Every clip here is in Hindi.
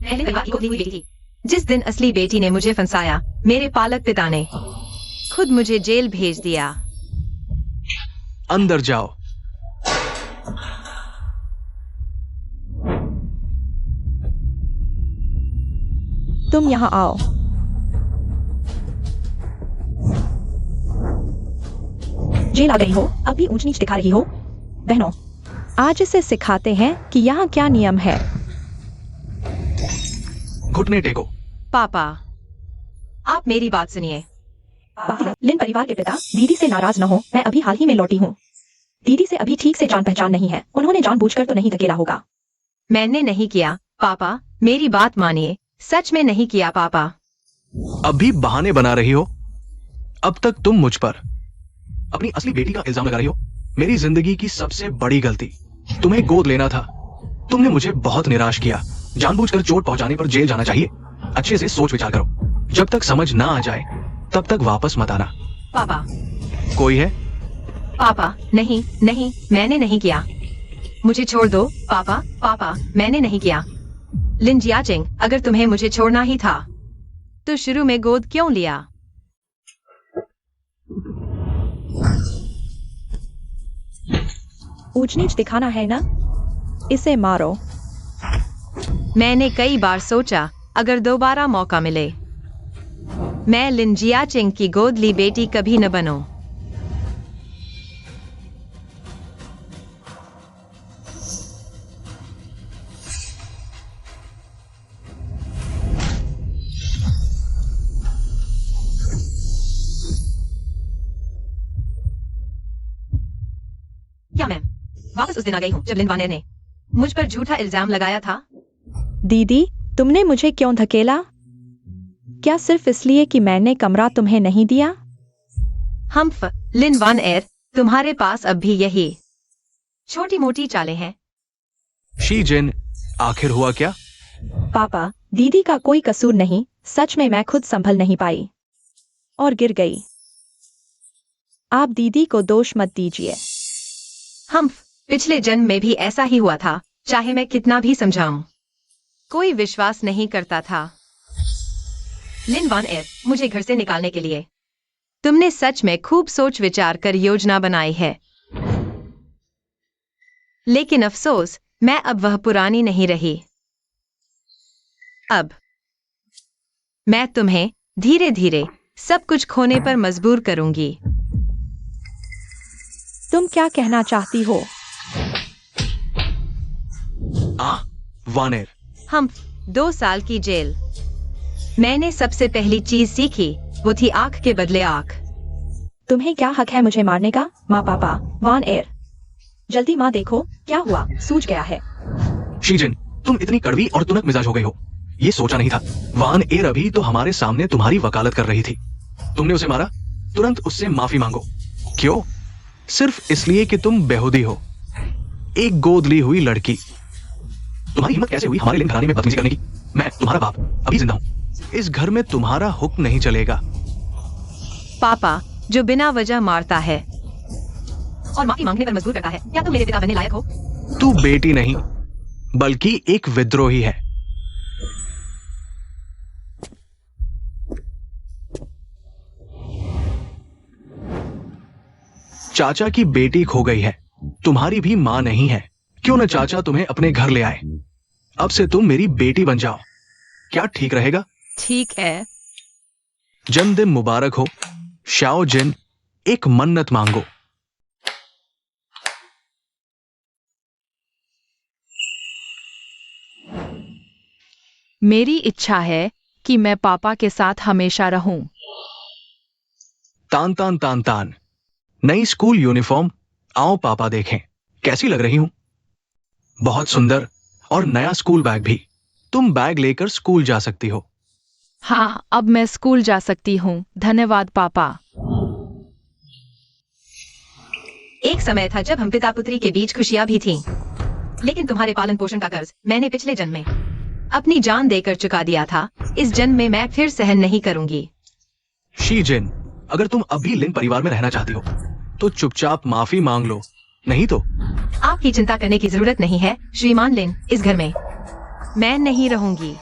पहले परिवार की गोद ली हुई बेटी थी। जिस दिन असली बेटी ने मुझे फंसाया, मेरे पालक पिता ने खुद मुझे जेल भेज दिया। अंदर जाओ। तुम यहाँ आओ। जेल आ गई हो, अब भी ऊंच नीच दिखा रही हो। बहनों, आज इसे सिखाते हैं कि यहाँ क्या नियम है। घुटने टेको। पापा, आप मेरी बात सुनिए। लिन परिवार के पिता दीदी से नाराज न हो, मैं अभी हाल ही में लौटी हूँ। दीदी से अभी ठीक से जान पहचान नहीं है, उन्होंने जानबूझकर तो नहीं धकेला होगा। मैंने नहीं किया पापा, मेरी बात मानिए, सच में नहीं किया पापा। अभी बहाने बना रही हो। अब तक तुम मुझ पर अपनी असली बेटी का इल्जाम लगा रही हो। मेरी जिंदगी की सबसे बड़ी गलती तुम्हें गोद लेना था। तुमने मुझे बहुत निराश किया। जानबूझकर चोट पहुंचाने पर जेल जाना चाहिए। अच्छे से सोच विचार करो। जब तक समझ ना आ जाए तब तक वापस मत आना। पापा। कोई है? पापा, नहीं नहीं, मैंने नहीं किया। मुझे छोड़ दो पापा। पापा, मैंने नहीं किया। लिन जियाचिंग, अगर तुम्हें मुझे छोड़ना ही था तो शुरू में गोद क्यों लिया? ऊंच नीच दिखाना है ना? इसे मारो। मैंने कई बार सोचा, अगर दोबारा मौका मिले मैं लिन जियाचिंग की गोद ली बेटी कभी न बनूं। क्या मैम? वापस उस दिन आ गई हूँ जब लिन वानेर ने मुझ पर झूठा इल्जाम लगाया था। दीदी, तुमने मुझे क्यों धकेला? क्या सिर्फ इसलिए कि मैंने कमरा तुम्हें नहीं दिया? लिन वानेर, तुम्हारे पास अब भी यही छोटी मोटी चालें हैं। शी जिन, आखिर हुआ क्या? पापा, दीदी का कोई कसूर नहीं। सच में मैं खुद संभल नहीं पाई और गिर गई। आप दीदी को दोष मत दीजिए। पिछले जन्म में भी ऐसा ही हुआ था, चाहे मैं कितना भी समझाऊं। कोई विश्वास नहीं करता था। लिन वानेर, मुझे घर से निकालने के लिए तुमने सच में खूब सोच विचार कर योजना बनाई है। लेकिन अफसोस, मैं अब वह पुरानी नहीं रही। अब मैं तुम्हें धीरे धीरे सब कुछ खोने पर मजबूर करूंगी। तुम क्या कहना चाहती हो? वानेर। 2 साल की जेल। मैंने सबसे पहली चीज सीखी, वो थी आंख के बदले आंख। तुम्हें क्या हक है मुझे मारने का? माँ पापा, वानेर, जल्दी माँ देखो क्या हुआ, सूझ गया है। शीजिन, तुम इतनी कड़वी और तुनक मिजाज हो गई हो, ये सोचा नहीं था। वानेर अभी तो हमारे सामने तुम्हारी वकालत कर रही थी। तुमने उसे मारा, तुरंत उससे माफी मांगो। क्यों? सिर्फ इसलिए कि तुम बेहुदी हो, एक गोद ली हुई लड़की। तुम्हारी हिम्मत कैसे हुई हमारे लिन घराने में बदतमीजी करने की? मैं तुम्हारा बाप अभी जिंदा हूं। इस घर में तुम्हारा हुक्म नहीं चलेगा। पापा, जो बिना वजह मारता है और माफी मांगने पर मजबूर करता है, क्या तुम मेरे पिता बनने लायक हो? तू बेटी नहीं, बल्कि एक विद्रोही है। चाचा की बेटी खो गई है, तुम्हारी भी मां नहीं है। क्यों न चाचा तुम्हें अपने घर ले आए। अब से तुम मेरी बेटी बन जाओ। क्या ठीक रहेगा? ठीक है। जन्मदिन मुबारक हो। शाओ जिन, एक मन्नत मांगो। मेरी इच्छा है कि मैं पापा के साथ हमेशा रहूं। तान तान तान तान, नई स्कूल यूनिफॉर्म। आओ पापा देखें, कैसी लग रही हूं? बहुत सुंदर, और नया स्कूल बैग भी। तुम बैग लेकर स्कूल जा सकती हो। हाँ, अब मैं स्कूल जा सकती हूँ। धन्यवाद पापा। एक समय था जब हम पिता पुत्री के बीच खुशियां भी थीं। लेकिन तुम्हारे पालन पोषण का कर्ज मैंने पिछले जन्म में अपनी जान देकर चुका दिया था। इस जन्म में मैं फिर सहन नहीं करूंगी। शी जिन, अगर तुम अभी लिन परिवार में रहना चाहती हो तो चुपचाप माफी मांग लो, नहीं तो। आपकी चिंता करने की जरूरत नहीं है श्रीमान लिन। इस घर में मैं नहीं रहूंगी।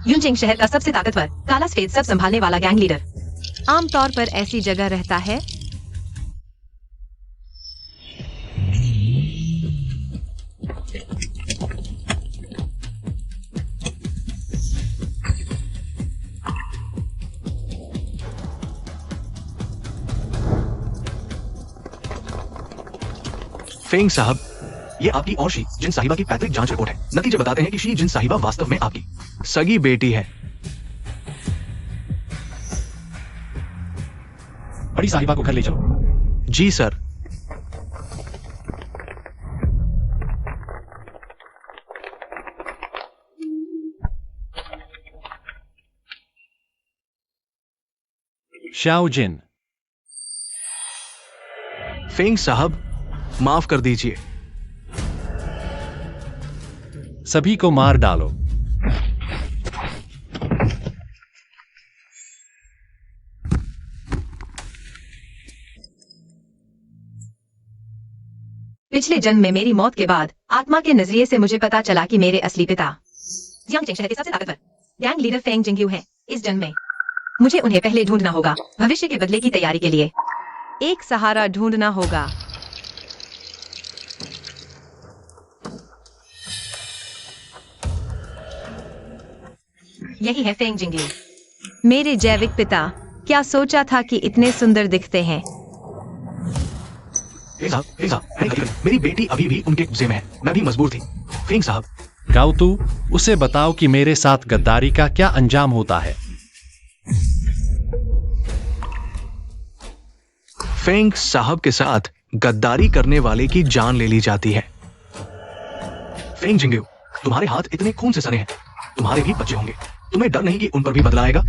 यूनचेंग शहर का सबसे ताकतवर, काला सफेद सब संभालने वाला गैंग लीडर। आमतौर पर ऐसी जगह रहता है। फेंग साहब, ये आपकी और शी जिन साहिबा की पैतृक जांच रिपोर्ट है। नतीजे बताते हैं कि शी जिन साहिबा वास्तव में आपकी सगी बेटी है। बड़ी साहिबा को घर ले चलो। जी सर। शाओ जिन। फेंग साहब, माफ कर दीजिए। सभी को मार डालो। पिछले जन्म में मेरी मौत के बाद आत्मा के नजरिए से मुझे पता चला कि मेरे असली पिता यांगचेंग शहर के सबसे ताकतवर गैंग लीडर फेंग जिंगयू हैं। इस जन्म में मुझे उन्हें पहले ढूंढना होगा, भविष्य के बदले की तैयारी के लिए। एक सहारा ढूंढना होगा। यही है फेंग जिंगयू। मेरे जैविक पिता, क्या सोचा था कि इतने सुंदर दिखते हैं। फेंग साहब, मेरी बेटी अभी भी उनके कब्जे में है। मैं भी मजबूर थी। फेंग साहब, गाउतू, उसे बताओ कि मेरे साथ गद्दारी का क्या अंजाम होता है। फेंग साहब के साथ गद्दारी करने वाले की जान ले ली जाती है। फेंग जिंगयू, तुम्हारे हाथ इतने खून से सने हैं। तुम्हारे भी बच्चे होंगे। तुम्हें डर नहीं कि उन पर भी बदला आएगा?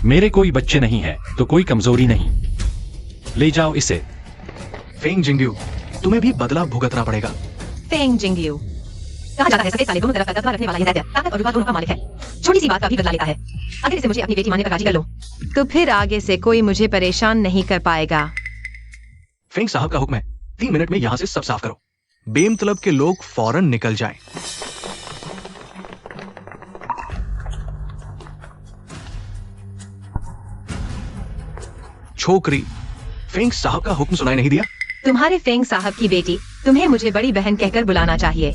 मेरे कोई बच्चे नहीं है तो कोई कमजोरी नहीं। ले जाओ इसे। फेंग जिंगयू, तुम्हें भी बदला भुगतना पड़ेगा। फेंग जिंगयू, कहा जाता है सफेद काले दोनों तरफ का दबदबा रखने वाला यह दैत्य ताकत और विवाद दोनों का मालिक है। छोटी सी बात का भी बदला लेता है। अगर इसे मुझे अपनी बेटी मानने पर राजी कर लो तो फिर आगे से कोई मुझे परेशान नहीं कर पाएगा। फेंग साहब का हुक्म है, 3 मिनट में यहां से सब साफ करो। बेमतलब के लोग फौरन निकल जाएं। छोकरी, फेंग साहब का हुक्म सुनाई नहीं दिया? तुम्हारे फेंग साहब की बेटी, तुम्हें मुझे बड़ी बहन कहकर बुलाना चाहिए।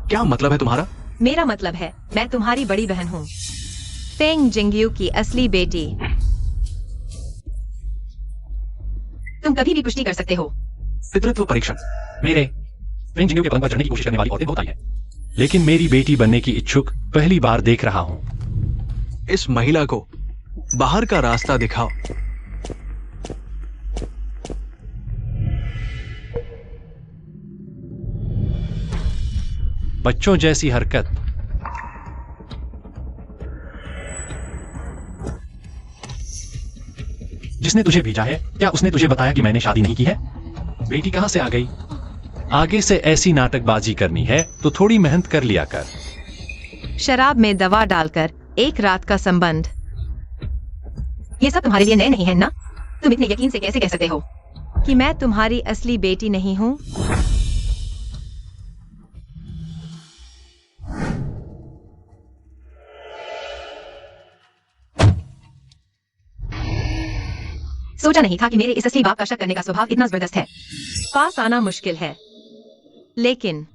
क्या मतलब है तुम्हारा? मेरा मतलब है मैं तुम्हारी बड़ी बहन हूँ। फेंग जिंगयू की असली बेटी। तुम कभी भी पुष्टि कर सकते हो। पितृत्व परीक्षण। मेरे फेंग जिंगयू के पलंग पर चढ़ने की कोशिश करने वाली औरतें बहुत आई हैं, लेकिन मेरी बेटी बनने की इच्छुक पहली बार देख रहा हूं। इस महिला को बाहर का रास्ता दिखाओ। बच्चों जैसी हरकत। जिसने तुझे भेजा है, क्या उसने तुझे बताया कि मैंने शादी नहीं की है? बेटी कहां से आ गई? आगे से ऐसी नाटकबाजी करनी है तो थोड़ी मेहनत कर लिया कर। शराब में दवा डालकर एक रात का संबंध। ये सब तुम्हारे लिए नए नहीं है ना? तुम इतने यकीन से कैसे कह सकते हो कि मैं तुम्हारी असली बेटी नहीं हूँ? सोचा नहीं था कि मेरे इस असली बाप का शक करने का स्वभाव इतना जबरदस्त है। पास आना मुश्किल है, लेकिन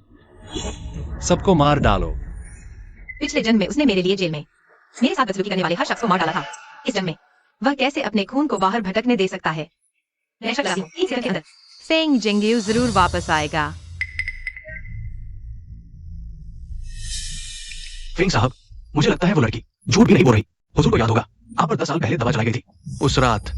सबको मार डालो। पिछले जन्म में उसने मेरे लिए जेल में मेरे साथ बदसलूकी करने वाले हर शख्स को मार डाला था। इस जन्म में वह कैसे अपने खून को बाहर भटकने दे सकता है? मैं शक लगाती हूँ, 3 सेकंड के अंदर फेंग जिंगयू जरूर वापस आएगा। फेंग साहब, मुझे लगता है वो लड़की झूठ भी नहीं बोल रही। हुजूर को याद होगा, आप पर 10 साल पहले दवा चलाई गई थी। उस रात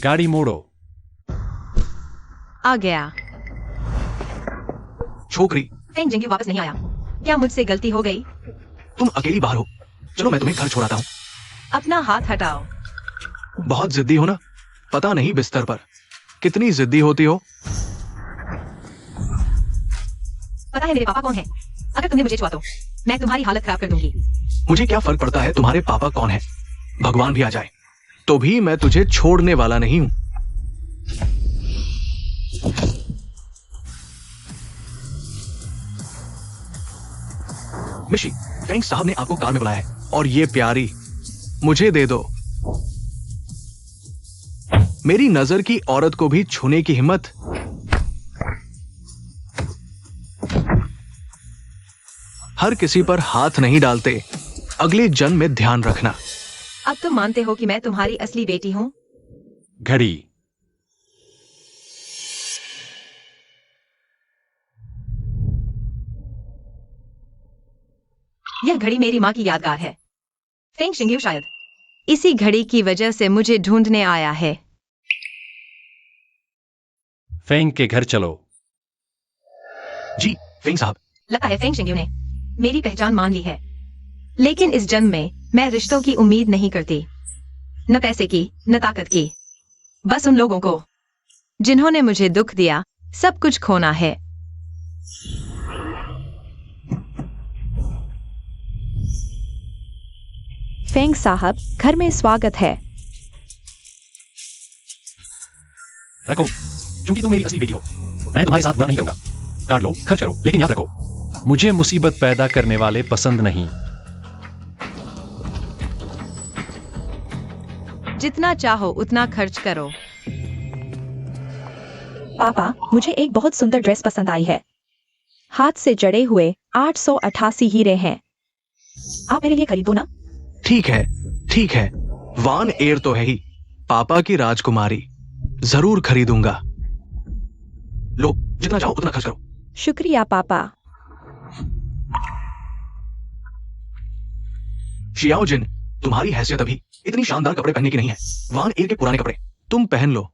गाड़ी मोड़ो। आ गया। छोकरी, फेंग जिंगयू वापस नहीं आया। क्या मुझसे गलती हो गई? तुम अकेली बाहर हो। चलो मैं तुम्हें घर छोड़ाता हूँ। अपना हाथ हटाओ। बहुत जिद्दी हो ना? पता नहीं बिस्तर पर कितनी जिद्दी होती हो। पता है मेरे पापा कौन है? अगर तुमने मुझे छुआ तो मैं तुम्हारी हालत खराब कर दूंगी। मुझे क्या फर्क पड़ता है तुम्हारे पापा कौन है? भगवान भी आ जाए तो भी मैं तुझे छोड़ने वाला नहीं हूं। मिशी, फेंग साहब ने आपको कार में बुलाया है और ये प्यारी मुझे दे दो। मेरी नजर की औरत को भी छूने की हिम्मत। हर किसी पर हाथ नहीं डालते, अगले जन्म में ध्यान रखना। अब तुम मानते हो कि मैं तुम्हारी असली बेटी हूँ? घड़ी। यह घड़ी मेरी माँ की यादगार है। फेंग शिंग्यू शायद इसी घड़ी की वजह से मुझे ढूंढने आया है। फेंग के घर चलो। जी फेंग साहब। लगता है फेंग शिंग्यू ने मेरी पहचान मान ली है। लेकिन इस जन्म में मैं रिश्तों की उम्मीद नहीं करती, न पैसे की न ताकत की, बस उन लोगों को जिन्होंने मुझे दुख दिया। सब कुछ खोना है। फेंग साहब, घर में स्वागत है। रखो, क्योंकि तुम मेरी असली बेटी हो, मैं तुम्हारे साथ बुरा नहीं करूंगा। काट लो, खर्च करो, लेकिन याद रखो, मुझे मुसीबत पैदा करने वाले पसंद नहीं। जितना चाहो उतना खर्च करो। पापा, मुझे एक बहुत सुंदर ड्रेस पसंद आई है। हाथ से जड़े हुए 888 हीरे हैं। आप मेरे लिए खरीदो ना। ठीक है, ठीक है। वान एयर तो है ही, पापा की राजकुमारी। जरूर खरीदूंगा। लो, जितना चाहो उतना खर्च करो। शुक्रिया पापा। शियाओ जिन, तुम्हारी हैसियत अभी इतनी शानदार कपड़े पहनने की नहीं है। वान एयर के पुराने कपड़े तुम पहन लो।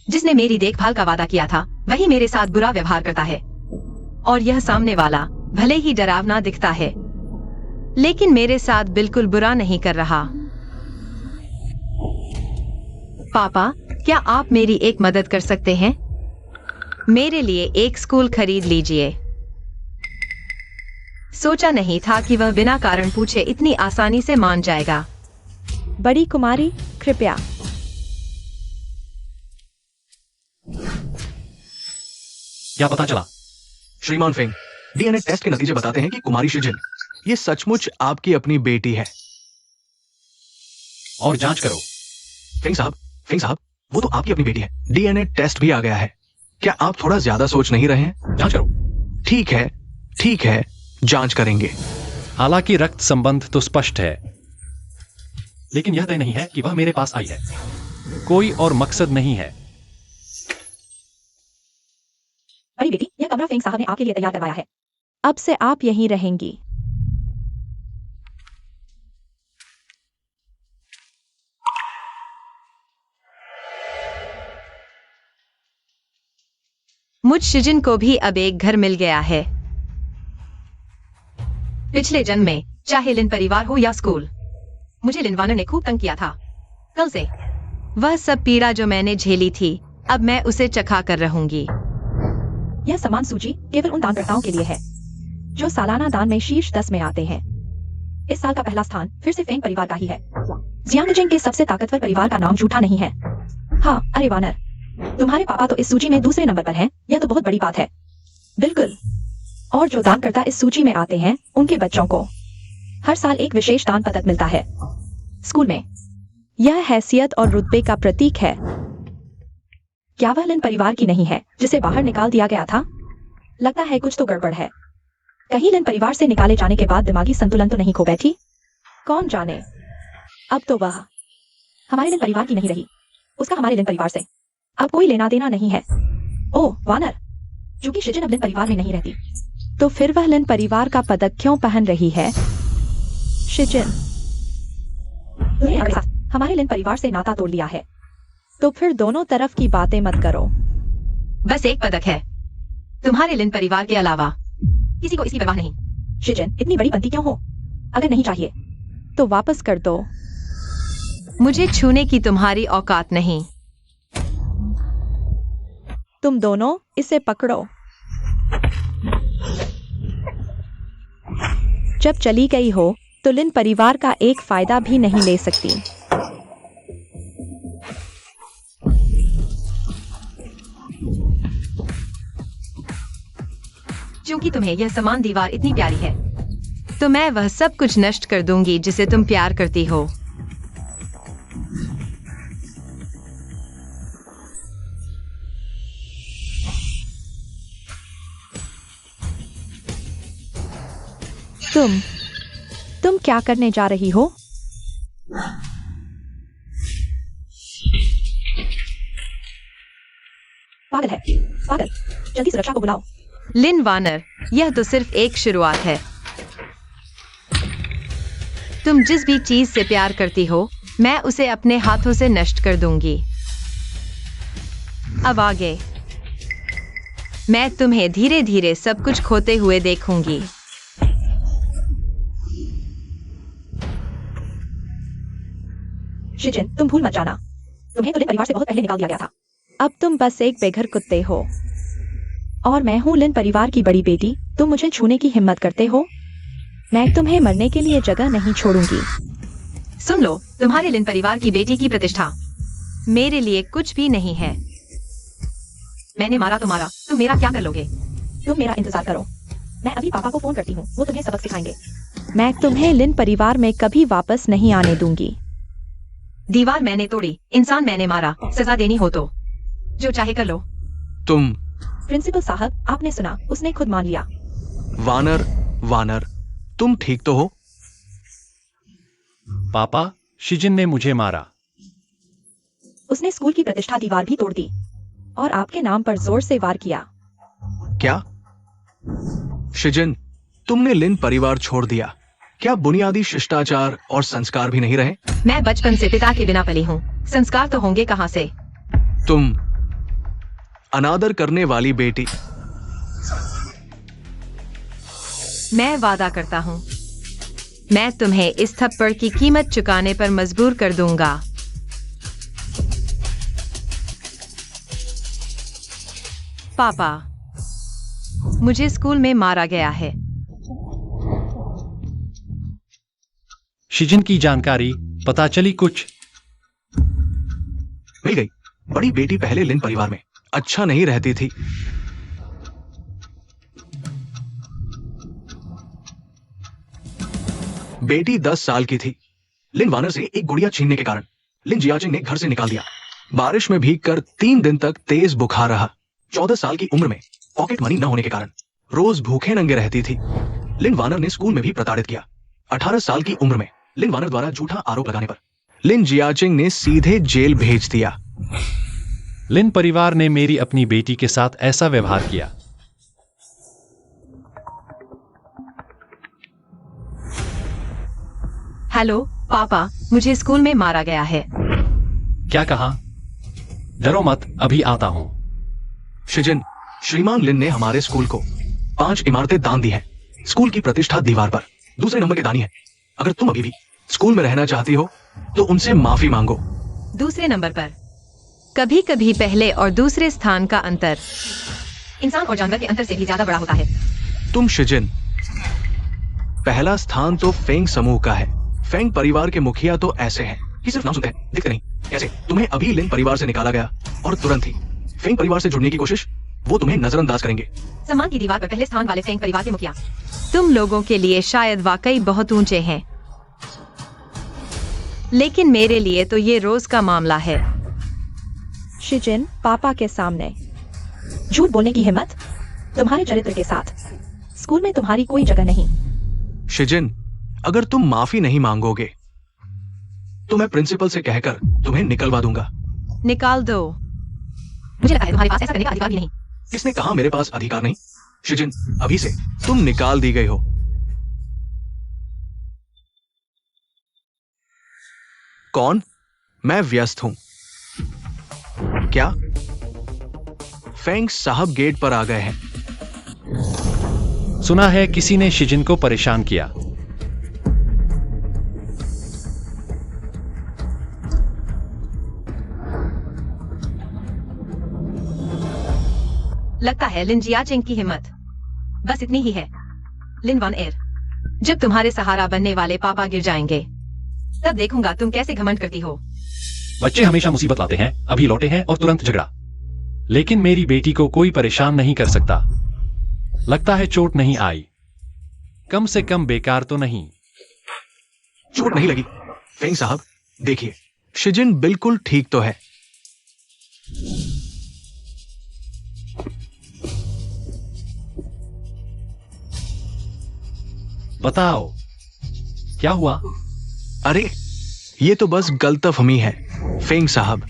जिसने मेरी देखभाल का वादा किया था वही मेरे साथ बुरा व्यवहार करता है। और यह सामने वाला भले ही डरावना दिखता है, लेकिन मेरे साथ बिल्कुल बुरा नहीं कर रहा। पापा, क्या आप मेरी एक मदद कर सकते हैं? मेरे लिए एक स्कूल खरीद लीजिए। सोचा नहीं था कि वह बिना कारण पूछे इतनी आसानी से मान जाएगा। बड़ी कुमारी, कृपया। क्या पता चला? श्रीमान फेंग, डीएनए टेस्ट के नतीजे बताते हैं कि कुमारी शिजिन ये सचमुच आपकी अपनी बेटी है। और जांच करो। फेंग साहब, वो तो आपकी अपनी बेटी है। डीएनए टेस्ट भी आ गया है। क्या आप थोड़ा ज्यादा सोच नहीं रहे हैं? जांच करो। ठीक है, जांच करेंगे। हालांकि रक्त संबंध तो स्पष्ट है, लेकिन यह तय नहीं है कि वह मेरे पास आई है। कोई और मकसद नहीं है। बड़ी बेटी, यह कमरा फेंग साहब ने आपके लिए तैयार करवाया है। अब से आप यहीं रहेंगी। मुझ शिजिन को भी अब एक घर मिल गया है। पिछले जन्म में चाहे लिन परिवार हो या स्कूल, मुझे लिन वानर ने खूब तंग किया था। कल से वह सब पीड़ा जो मैंने झेली थी, अब मैं उसे चखा कर रहूंगी। यह सम्मान सूची केवल उन दानकर्ताओं के लिए है जो सालाना दान में शीर्ष 10 में आते हैं। इस साल का पहला स्थान फिर से फेंग परिवार का ही है। जियांगजिंग के सबसे ताकतवर परिवार का नाम झूठा नहीं है। हाँ, अरे वानर, तुम्हारे पापा तो इस सूची में दूसरे नंबर पर हैं। यह तो बहुत बड़ी बात है। बिल्कुल। और जो दानकर्ता इस सूची में आते हैं, उनके बच्चों को हर साल एक विशेष दान पदक मिलता है स्कूल में। यह हैसियत और रुतबे का प्रतीक है। क्या वह लिन परिवार की नहीं है जिसे बाहर निकाल दिया गया था? लगता है कुछ तो गड़बड़ है। कहीं लिन परिवार से निकाले जाने के बाद दिमागी संतुलन तो नहीं खो बैठी? कौन जाने। अब तो वह हमारे लिन परिवार की नहीं रही, उसका हमारे लिन परिवार से अब कोई लेना देना नहीं है। ओह वानर, चूंकि शिजिन अब लिन परिवार में नहीं रहती, तो फिर वह लिन परिवार का पदक क्यों पहन रही है? शिजिन, तुमने हमारे साथ हमारे लिन परिवार से नाता तोड़ लिया है, तो फिर दोनों तरफ की बातें मत करो। बस एक पदक है, तुम्हारे लिन परिवार के अलावा किसी को इसकी परवाह नहीं। शिजिन, इतनी बड़ी बनती क्यों हो? अगर नहीं चाहिए तो वापस कर दो। मुझे छूने की तुम्हारी औकात नहीं। तुम दोनों इसे पकड़ो। जब चली गई हो तो लिन परिवार का एक फायदा भी नहीं ले सकती। क्योंकि तुम्हें यह समान दीवार इतनी प्यारी है, तो मैं वह सब कुछ नष्ट कर दूंगी जिसे तुम प्यार करती हो। तुम क्या करने जा रही हो? पागल है, पागल। जल्दी सुरक्षा को बुलाओ। लिन वानर, यह तो सिर्फ एक शुरुआत है। तुम जिस भी चीज से प्यार करती हो, मैं उसे अपने हाथों से नष्ट कर दूंगी। अब आगे मैं तुम्हें धीरे धीरे सब कुछ खोते हुए देखूंगी। शिजिन, तुम भूल मत जाना, तुम्हें तो लिन परिवार से बहुत पहले निकाल दिया गया था। अब तुम बस एक बेघर कुत्ते हो, और मैं हूँ लिन परिवार की बड़ी बेटी। तुम मुझे छूने की हिम्मत करते हो? मैं तुम्हें मरने के लिए जगह नहीं छोड़ूंगी। सुन लो, तुम्हारे लिन परिवार की बेटी की प्रतिष्ठा मेरे लिए कुछ भी नहीं है। मैंने मारा तो मारा, तुम मेरा क्या कर लोगे? तुम मेरा इंतजार करो, मैं अभी पापा को फोन करती हूँ, वो तुम्हें सबक सिखाएंगे। मैं तुम्हें लिन परिवार में कभी वापस नहीं आने दूंगी। दीवार मैंने तोड़ी, इंसान मैंने मारा, सजा देनी हो तो जो चाहे कर लो। तुम प्रिंसिपल साहब, आपने सुना, उसने खुद मान लिया। वानर, वानर, तुम ठीक तो हो? पापा, शिजिन ने मुझे मारा। उसने स्कूल की प्रतिष्ठा दीवार भी तोड़ दी और आपके नाम पर जोर से वार किया। क्या शिजिन, तुमने लिन परिवार छोड़ दिया? क्या बुनियादी शिष्टाचार और संस्कार भी नहीं रहे? मैं बचपन से पिता के बिना पली हूँ, संस्कार तो होंगे कहाँ से? तुम अनादर करने वाली बेटी। मैं वादा करता हूँ, मैं तुम्हें इस थप्पड़ की कीमत चुकाने पर मजबूर कर दूंगा। पापा, मुझे स्कूल में मारा गया है। शिजिन की जानकारी पता चली कुछ? मिल गई। बड़ी बेटी पहले लिन परिवार में अच्छा नहीं रहती थी। बेटी 10 साल की थी। लिन वानर से एक गुड़िया छीनने के कारण लिन जियाचिंग ने घर से निकाल दिया। बारिश में भीगकर 3 दिन तक तेज बुखार रहा। 14 साल की उम्र में पॉकेट मनी न होने के कारण रोज भूखे नंगे रहती थी। लिन वानर ने स्कूल में भी प्रताड़ित किया। 18 साल की उम्र में लिन वानर द्वारा झूठा आरोप लगाने पर लिन जियाचिंग ने सीधे जेल भेज दिया। लिन परिवार ने मेरी अपनी बेटी के साथ ऐसा व्यवहार किया। हेलो पापा, मुझे स्कूल में मारा गया है। क्या कहा? डरो मत, अभी आता हूं। शिजिन, श्रीमान लिन ने हमारे स्कूल को 5 इमारतें दान दी हैं। स्कूल की प्रतिष्ठा दीवार पर दूसरे नंबर के दानी है। अगर तुम अभी भी स्कूल में रहना चाहती हो तो उनसे माफी मांगो। दूसरे नंबर पर कभी कभी पहले और दूसरे स्थान का अंतर इंसान और जानवर के अंतर से भी ज्यादा बड़ा होता है। तुम शिजिन, पहला स्थान तो फेंग समूह का है। फेंग परिवार के मुखिया तो ऐसे हैं कि सिर्फ नाम सुनते हैं, दिखते नहीं। कैसे तुम्हें अभी लिन परिवार से निकाला गया और तुरंत ही फेंग परिवार से जुड़ने की कोशिश, वो तुम्हें नजरअंदाज करेंगे। सम्मान की दीवार पर पहले स्थान वाले फेंग परिवार के मुखिया तुम लोगों के लिए शायद वाकई बहुत ऊंचे हैं, लेकिन मेरे लिए तो ये रोज का मामला है। शिजिन, पापा के सामने झूठ बोलने की हिम्मत? तुम्हारे चरित्र के साथ स्कूल में तुम्हारी कोई जगह नहीं। शिजिन, अगर तुम माफी नहीं मांगोगे तो मैं प्रिंसिपल से कहकर तुम्हें निकलवा दूंगा। निकाल दो। मुझे लगता है तुम्हारे पास ऐसा करने का अधिकार भी नहीं। किसने कहा मेरे पास अधिकार नहीं? शिजिन, अभी से तुम निकाल दी गई हो। कौन? मैं व्यस्त हूं। क्या? फेंग साहब गेट पर आ गए हैं। सुना है किसी ने शिजिन को परेशान किया। लगता है लिन जियाचिंग की हिम्मत बस इतनी ही है। लिन वन एर, जब तुम्हारे सहारा बनने वाले पापा गिर जाएंगे तब देखूंगा तुम कैसे घमंड करती हो। बच्चे हमेशा मुसीबत लाते हैं, अभी लौटे हैं और तुरंत झगड़ा। लेकिन मेरी बेटी को कोई परेशान नहीं कर सकता। लगता है चोट नहीं आई। कम से कम बेकार तो नहीं। चोट नहीं लगी। फेंग साहब, देखिए, शिजिन बिल्कुल ठीक तो है। बताओ, क्या हुआ? अरे, ये तो बस गलतफहमी है फेंग साहब।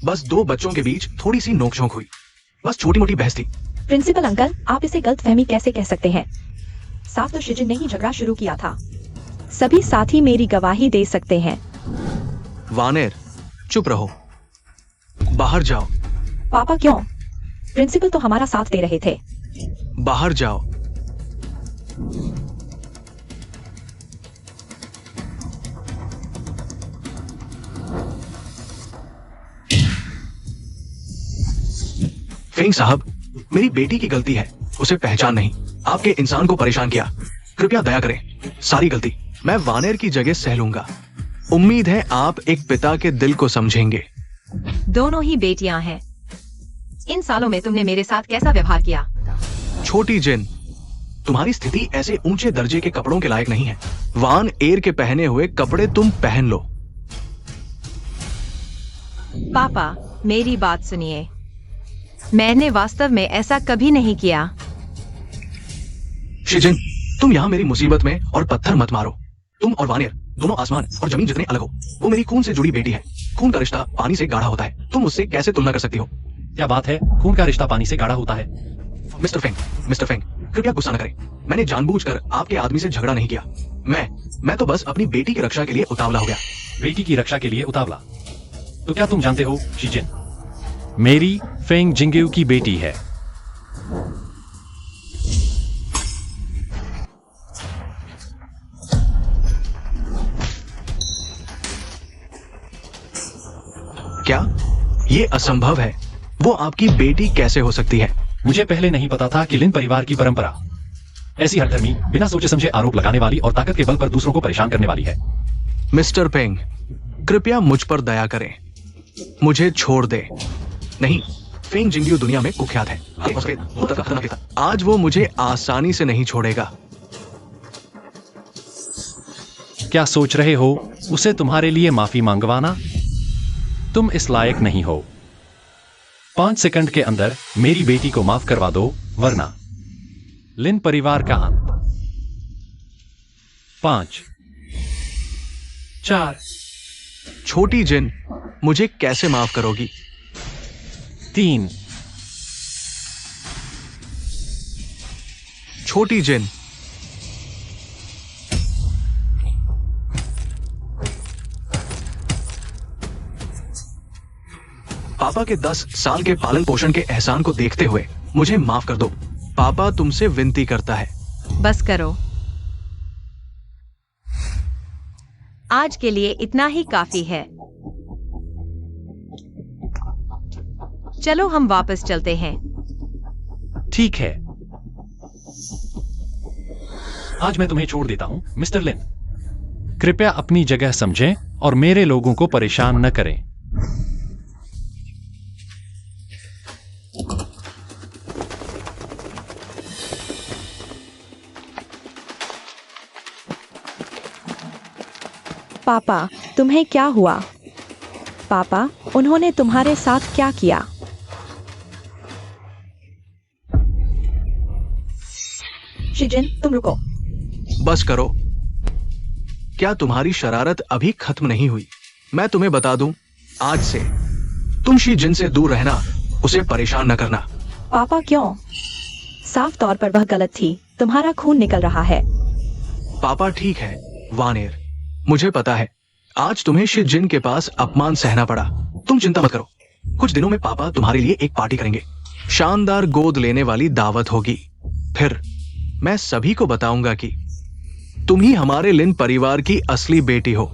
बस दो बच्चों के बीच थोड़ी सी नोकझोंक हुई। बस छोटी मोटी बहस थी। प्रिंसिपल अंकल, आप इसे गलतफहमी कैसे कह सकते हैं? साफ तो शिजिन ने ही झगड़ा शुरू किया था। सभी साथी मेरी गवाही दे सकते हैं। वानेर, चुप रहो। बाहर जाओ। पापा क्यों? प्रिंसिपल तो हमारा साथ दे रहे थे। बाहर जाओ। फेंग साहब, मेरी बेटी की गलती है। उसे पहचान नहीं, आपके इंसान को परेशान किया। कृपया दया करें। सारी गलती मैं वानेर की जगह सह लूंगा। उम्मीद है आप एक पिता के दिल को समझेंगे। दोनों ही बेटियां हैं। इन सालों में तुमने मेरे साथ कैसा व्यवहार किया? छोटी जिन, तुम्हारी स्थिति ऐसे ऊंचे दर्जे के कपड़ों के लायक नहीं है। वान एर के पहने हुए कपड़े तुम पहन लो। पापा, मेरी बात सुनिए। मैंने वास्तव में ऐसा कभी नहीं किया। शिजिन, तुम यहां मेरी मुसीबत में और पत्थर मत मारो। तुम और वानेर दोनों आसमान और जमीन जितने अलग हो। वो मेरी खून से जुड़ी बेटी है। खून का रिश्ता पानी से गाढ़ा होता है। तुम उससे कैसे तुलना कर सकती हो? क्या बात है, खून का रिश्ता पानी से गाढ़ा होता है? मिस्टर फेंग, कृपया गुस्सा न करें। मैंने जानबूझकर आपके आदमी से झगड़ा नहीं किया। मैं तो बस अपनी बेटी की रक्षा के लिए उतावला हो गया। बेटी की रक्षा के लिए उतावला? तो क्या तुम जानते हो शिजिन, मेरी फेंग जिंग्यू की बेटी है। क्या ये असंभव है? वो आपकी बेटी कैसे हो सकती है? मुझे पहले नहीं पता था कि लिन परिवार की परंपरा ऐसी हठधर्मी, बिना सोचे समझे आरोप लगाने वाली और ताकत के बल पर दूसरों को परेशान करने वाली है। मिस्टर पेंग, कृपया मुझ पर दया करें। मुझे छोड़ दे। नहीं, फेंग जिंग्यू दुनिया में कुख्यात है। आज वो मुझे आसानी से नहीं छोड़ेगा। क्या सोच रहे हो उसे तुम्हारे लिए माफी मांगवाना? तुम इस लायक नहीं हो। 5 सेकंड के अंदर मेरी बेटी को माफ करवा दो, वरना लिन परिवार का अंत। 5, 4, छोटी जिन, मुझे कैसे माफ करोगी? 3, छोटी जिन, पापा के 10 साल के पालन पोषण के एहसान को देखते हुए मुझे माफ कर दो। पापा तुमसे विनती करता है। बस करो। आज के लिए इतना ही काफी है। चलो हम वापस चलते हैं। ठीक है, आज मैं तुम्हें छोड़ देता हूं मिस्टर लिन। कृपया अपनी जगह समझें और मेरे लोगों को परेशान न करें। पापा, तुम्हें क्या हुआ? पापा, उन्होंने तुम्हारे साथ क्या किया? शिजिन, तुम रुको। बस करो। क्या तुम्हारी शरारत अभी खत्म नहीं हुई? मैं तुम्हें बता दूं, आज से तुम शी जिन से दूर रहना, उसे परेशान न करना। पापा क्यों? साफ तौर पर वह गलत थी। तुम्हारा खून निकल रहा है। पापा ठीक है वानेर, मुझे पता है आज तुम्हें शी जिन के पास अपमान सहना पड़ा। तुम चिंता मत करो। कुछ दिनों में पापा तुम्हारे लिए एक पार्टी करेंगे। शानदार गोद लेने वाली दावत होगी। फिर मैं सभी को बताऊंगा कि तुम ही हमारे लिन परिवार की असली बेटी हो।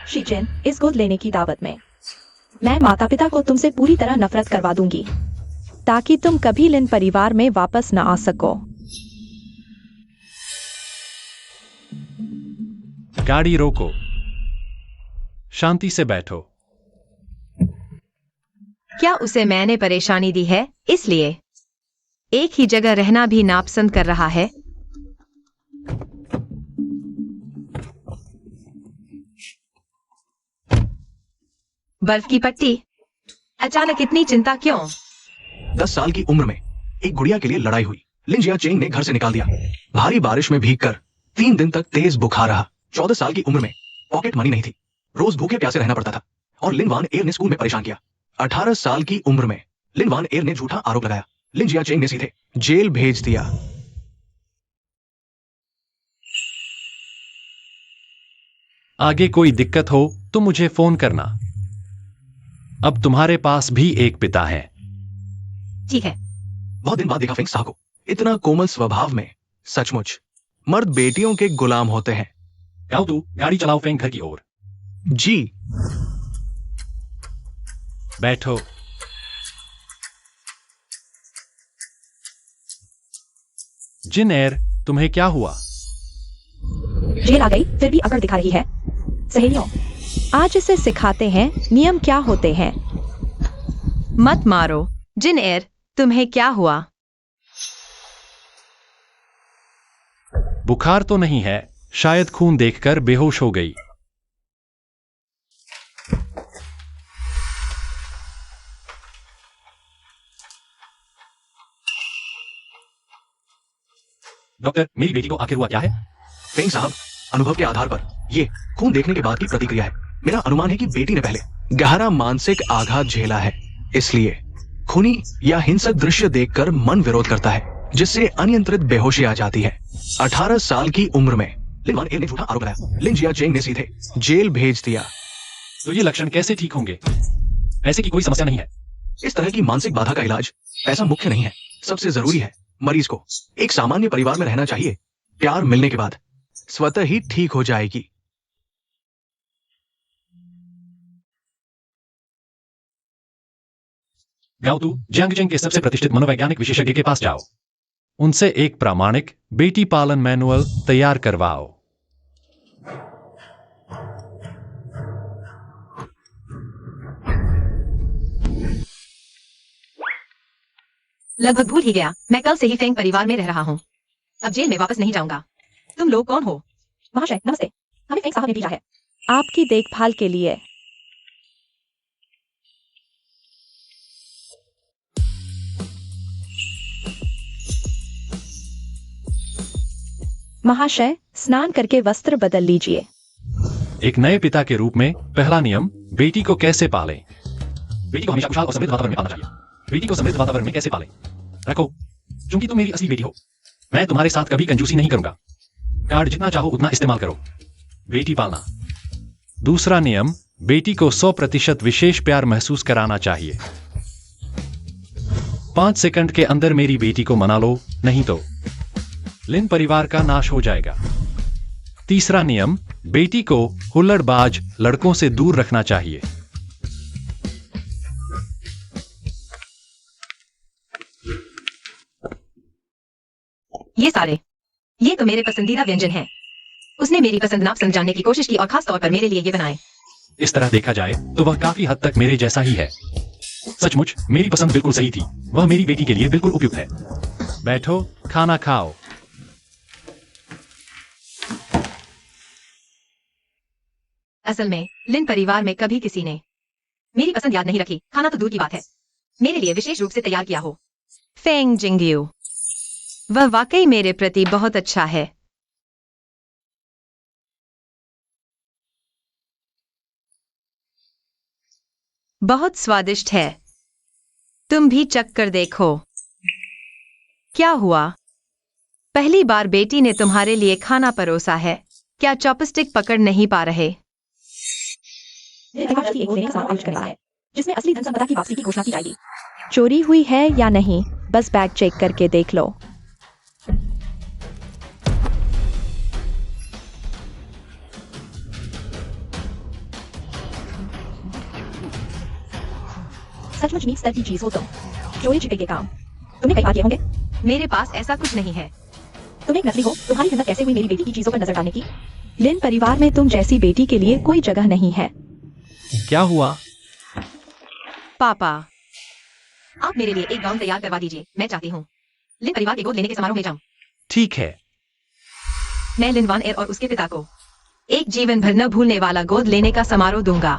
शिजिन, इस गोद लेने की दावत में मैं माता पिता को तुमसे पूरी तरह नफरत करवा दूंगी, ताकि तुम कभी लिन परिवार में वापस न आ सको। गाड़ी रोको, शांति से बैठो। क्या उसे मैंने परेशानी दी है इसलिए? एक ही जगह रहना भी नापसंद कर रहा है। बर्फ की पट्टी, अचानक इतनी चिंता क्यों? 10 साल की उम्र में एक गुड़िया के लिए लड़ाई हुई। लिन जियाचेंग ने घर से निकाल दिया। भारी बारिश में भीगकर 3 दिन तक तेज बुखार रहा। 14 साल की उम्र में पॉकेट मनी नहीं थी। रोज भूखे प्यासे रहना पड़ता था और लिन वान एर ने स्कूल में परेशान किया। 18 साल की उम्र में लिन वान एर ने झूठा आरोप लगाया। लिन जियाचेंग ने सीधे जेल भेज दिया। आगे कोई दिक्कत हो तो मुझे फोन करना। अब तुम्हारे पास भी एक पिता है। ठीक है। बहुत दिन बाद देखा फेंग सा को इतना कोमल स्वभाव में। सचमुच मर्द बेटियों के गुलाम होते हैं। गाओ तू गाड़ी चलाओ फेंग घर की ओर। जी। बैठो। जिन एर, तुम्हें क्या हुआ? जेल आ गई फिर भी अकड़ दिखा रही है। सहेलियों, आज इसे सिखाते हैं नियम क्या होते हैं। मत मारो। जिन एर, तुम्हें क्या हुआ? बुखार तो नहीं है, शायद खून देखकर बेहोश हो गई। डॉक्टर, मेरी बेटी को आखिर हुआ क्या है? फेंग साहब, अनुभव के आधार पर ये खून देखने के बाद की प्रतिक्रिया है। मेरा अनुमान है कि बेटी ने पहले गहरा मानसिक आघात झेला है, इसलिए खूनी या हिंसक दृश्य देखकर मन विरोध करता है, जिससे अनियंत्रित बेहोशी आ जाती है। 18 साल की उम्र में लिन वान एर ने झूठा आरोप लगाया। लिन जियाचेंग ने सीधे जेल भेज दिया। तो ये लक्षण कैसे ठीक होंगे? पैसे की कोई समस्या नहीं है। इस तरह की मानसिक बाधा का इलाज पैसा मुख्य नहीं है। सबसे जरूरी है मरीज को एक सामान्य परिवार में रहना चाहिए। प्यार मिलने के बाद स्वतः ही ठीक हो जाएगी। गाओ तू जियांगजेंग के सबसे प्रतिष्ठित मनोवैज्ञानिक विशेषज्ञ के पास जाओ। उनसे एक प्रामाणिक बेटी पालन मैनुअल तैयार करवाओ। लगभग भूल ही गया, मैं कल से ही फेंग परिवार में रह रहा हूँ। अब जेल में वापस नहीं जाऊंगा। तुम लोग कौन हो? महाशय नमस्ते, हमें फेंग साहब ने भेजा है आपकी देखभाल के लिए। महाशय, स्नान करके वस्त्र बदल लीजिए। एक नए पिता के रूप में पहला नियम, बेटी को कैसे पालें? बेटी को हमेशा खुशहाल और समृद्ध वातावरण में पालना चाहिए। बेटी को समृद्ध वातावरण में कैसे पालें? रखो, क्योंकि तुम मेरी असली बेटी हो। मैं तुम्हारे साथ कभी कंजूसी नहीं करूंगा। कार्ड जितना चाहो उतना इस्तेमाल करो। बेटी पालना। दूसरा नियम, बेटी को 100% विशेष प्यार महसूस कराना चाहिए। 5 सेकंड के अंदर मेरी बेटी को मना लो, नहीं तो लिन परिवार का नाश हो जाएगा। तीसरा नियम, बेटी को हुल्लड़बाज लड़कों से दूर रखना चाहिए। ये तो मेरे पसंदीदा व्यंजन हैं। उसने मेरी पसंद नापसंद जानने की कोशिश की और खास तौर पर मेरे लिए ये बनाए। इस तरह देखा जाए तो वह काफी हद तक मेरे जैसा ही है। सचमुच मेरी पसंद बिल्कुल सही थी। वह मेरी बेटी के लिए बिल्कुल उपयुक्त है। बैठो, खाना खाओ। असल में लिन परिवार में कभी किसी ने मेरी पसंद याद नहीं रखी। खाना तो दूर की बात है, मेरे लिए विशेष रूप से तैयार किया हो। फेंग जिंगयू, वह वाकई मेरे प्रति बहुत अच्छा है। बहुत स्वादिष्ट है। तुम भी चख कर देखो। क्या हुआ? पहली बार बेटी ने तुम्हारे लिए खाना परोसा है। क्या चॉपस्टिक पकड़ नहीं पा रहे? जिसमें असली धन संपदा की वापसी की घोषणा की जाएगी। चोरी हुई है या नहीं, बस बैग चेक करके देख लो। सचमुच नीच स्तर की चीज हो तुम। चोरी छिपे के काम तुमने कई बार किए होंगे। मेरे पास ऐसा कुछ नहीं है। तुम एक नकली हो। तुम्हारी हिम्मत कैसे हुई मेरी बेटी की चीजों पर नजर डालने की? लिन परिवार में तुम जैसी बेटी के लिए कोई जगह नहीं है। क्या हुआ? पापा, आप मेरे लिए एक गाउन तैयार करवा दीजिए, मैं चाहती हूँ। लिन परिवार के गोद लेने के समारोह में जाऊं। ठीक है। मैं लिन वान एर और उसके पिता को एक जीवन भर न भूलने वाला गोद लेने का समारोह दूंगा।